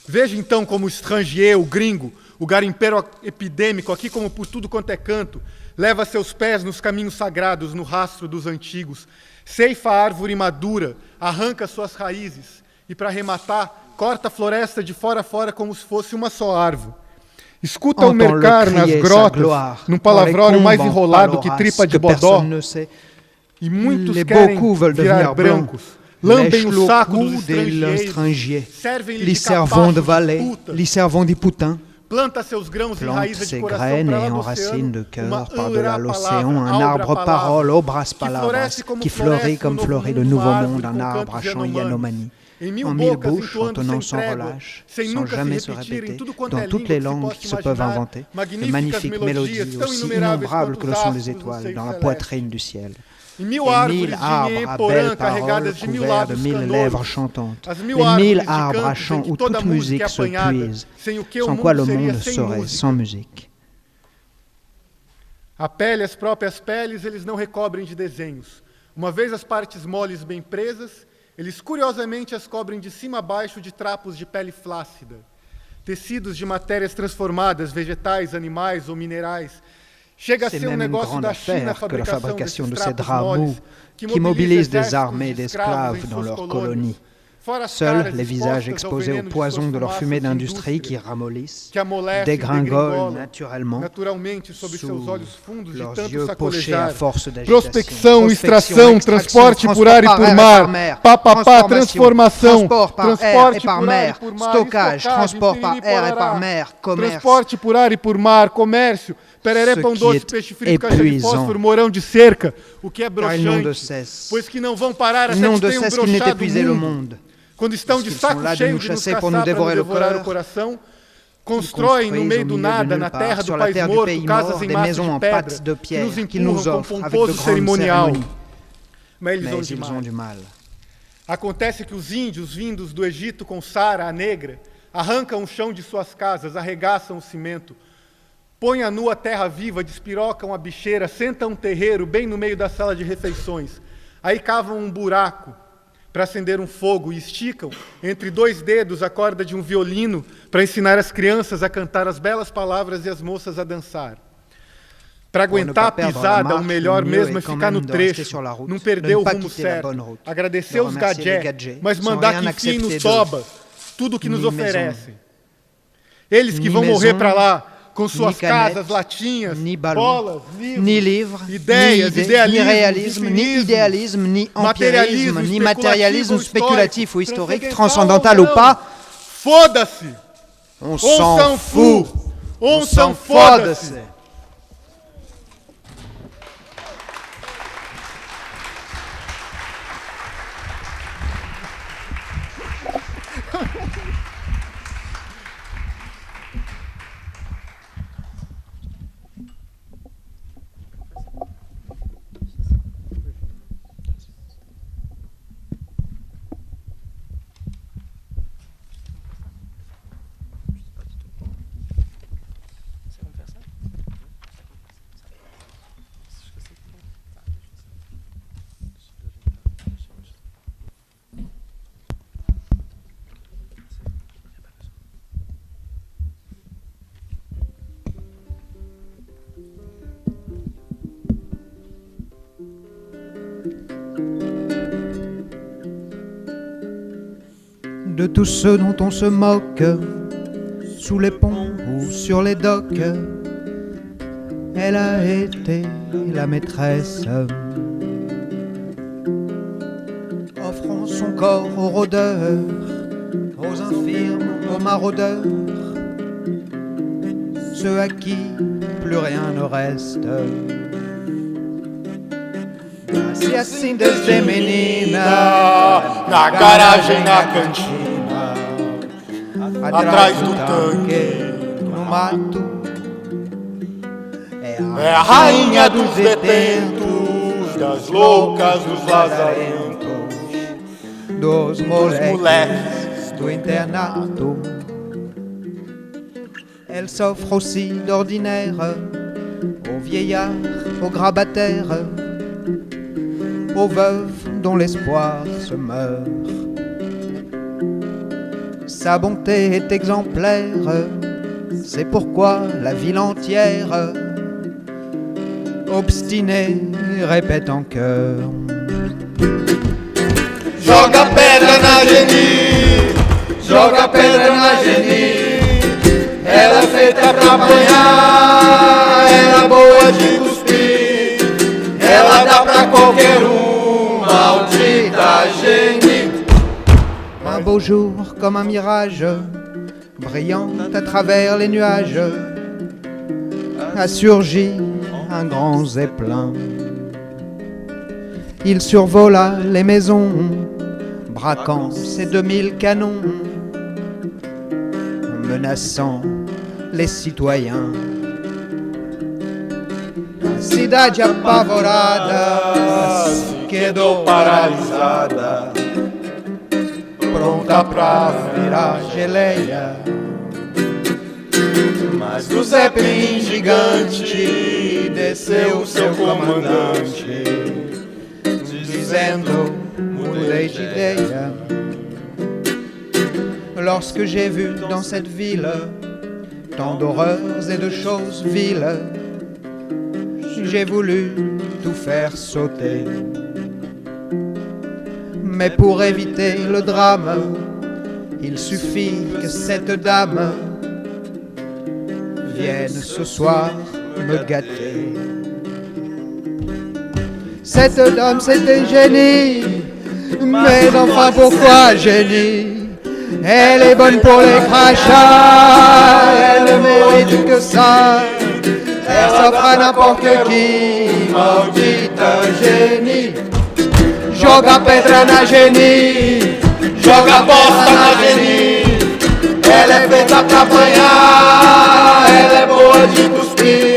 Veja então como o estrangeiro, o gringo, o garimpeiro epidêmico, aqui como por tudo quanto é canto, leva seus pés nos caminhos sagrados, no rastro dos antigos, ceifa a árvore madura, arranca suas raízes e, para arrematar, corta a floresta de fora a fora como se fosse uma só árvore. Escuta o mercar nas grotas, num palavrório mais enrolado que tripa de bodó, e muitos querem virar brancos. Lambem o saco dos estrangeiros, servem-lhe de servants de valet, les servants des putains. Planta seus grãos e raízes de coração graines et enracine de cœur par-delà l'océan, un arbre-parole, obras palabras, qui fleurit comme fleurit le nouveau monde, un arbre à chant Yanomani. En mille bouches, entonnant sans relâche, sans jamais se répéter, dans toutes les langues qui se peuvent inventer, de magnifiques mélodies aussi innombrables que le sont les étoiles, dans la poitrine du ciel. Et 1000 arbres à belles paroles couverts de 1000 lèvres chantantes, et 1000 arbres à chant où toute musique se puise, sans quoi le monde serait sans musique. A pele, as próprias peles, eles não recobrem de desenhos. Uma vez as partes moles bem presas, Eles curiosamente as cobrem de cima a baixo de trapos de pele flácida, tecidos de matérias transformadas, vegetais, animais ou minerais. Chega a C'est ser même une Negócio grande da China affaire que la fabrication de desses ces trapos draps moles mous qui mobilisent des armées d'esclaves dans leurs colonies. Seuls les visages exposés au poison de leur fumée d'industrie qui ramollissent, dégringolent naturellement sous leurs yeux pochés à force d'agitation. Prospecção, extração, transporte por ar e por mar, papapá, transformação, transport par air et par mer, por mar, stockage, transport par air et par mer, commerce. transporte por ar e por mar, comércio, pereré, Ce pão qui doce, est peixe frito, caixa de épuisant. fósforo, morão de cerca, o que é Car ils n'ont de broxante, cesse. pois que não vão parar até Ils n'ont que de tenham cesse qu'ils n'aient broxado épuisé le o mundo. monde. Quando estão Parce de qu'ils sont saco là de cheio nous de nos chasser caçar pour nous para dévorer nos le devorar o cœur, coração, Ils constroem no construisent meio au do milieu de nada, nulle na part, terra do sur la país terre du morto, pays casas mort, em des massa maisons de en pedra, pâte de que pierre nos qu'ils nous empurram com offrent avec de pomposo grandes cerimonial. cérémonies. Mas eles Mais vão ils ont du mal. Acontece que os índios vindos do Egito com Sara, a negra, arrancam o chão de suas casas, arregaçam o cimento, põem a nu a terra viva, despirocam a bicheira, sentam um terreiro bem no meio da sala de refeições. Aí cavam um buraco para acender um fogo e esticam entre dois dedos a corda de um violino para ensinar as crianças a cantar as belas palavras e as moças a dançar. Para aguentar a pisada, o melhor mesmo é ficar no trecho, não perder o rumo certo, agradecer os gadgets, mas mandar que enfiem no soba tudo o que nos oferecem. Eles que vão morrer para lá, com suas casas, latinhas, bolas, livros, ideias, ni réalisme, ni idéalisme, ni empirisme, ni matérialisme spéculatif ou historique, transcendantal ou pas. Foda-se! On s'en fout! On s'en foda-se! De tous ceux dont on se moque, sous les ponts ou sur les docks, elle a été la maîtresse, offrant son corps aux rôdeurs, aux infirmes, aux maraudeurs, ceux à qui plus rien ne reste. Nasce assim desde menina, na garagem, na cantina, atrás do tanque, no mato. é a rainha dos detentos, das loucas, dos lazarentos, dos moleques do internato. Elle s'offre aussi d'ordinaire aux vieillards, aux grabataires, aux veuves dont l'espoir se meurt. Sa bonté est exemplaire, c'est pourquoi la ville entière, obstinée, répète en chœur: Joga pedra na Geni, joga pedra na Geni. Ela é feita pra apanhar, ela é boa de cuspir, ela dá pra qualquer maldita Geni. Un beau jour comme un mirage, brillant à travers les nuages, a surgi un grand zeppelin. Il survola les maisons, braquant ses 2000 canons, menaçant les citoyens. A cidade apavorada se quedou paralisada, pronta pra virar geleia. Mas do Zeppelin gigante desceu seu comandante, dizendo: mudei de ideia. Lorsque j'ai vu dans cette ville tant d'horreurs et de choses viles, j'ai voulu tout faire sauter. Mais pour éviter le drame, il suffit que cette dame vienne ce soir me gâter. Cette dame c'était génie, mais enfin pourquoi génie? Elle est bonne pour les crachats, elle ne mérite que ça. Elle s'offre à n'importe qui, maudite génie. Joga pedra na genie, joga bosta na genie. Ela é feita pra apanhar, ela é boa de cuspir.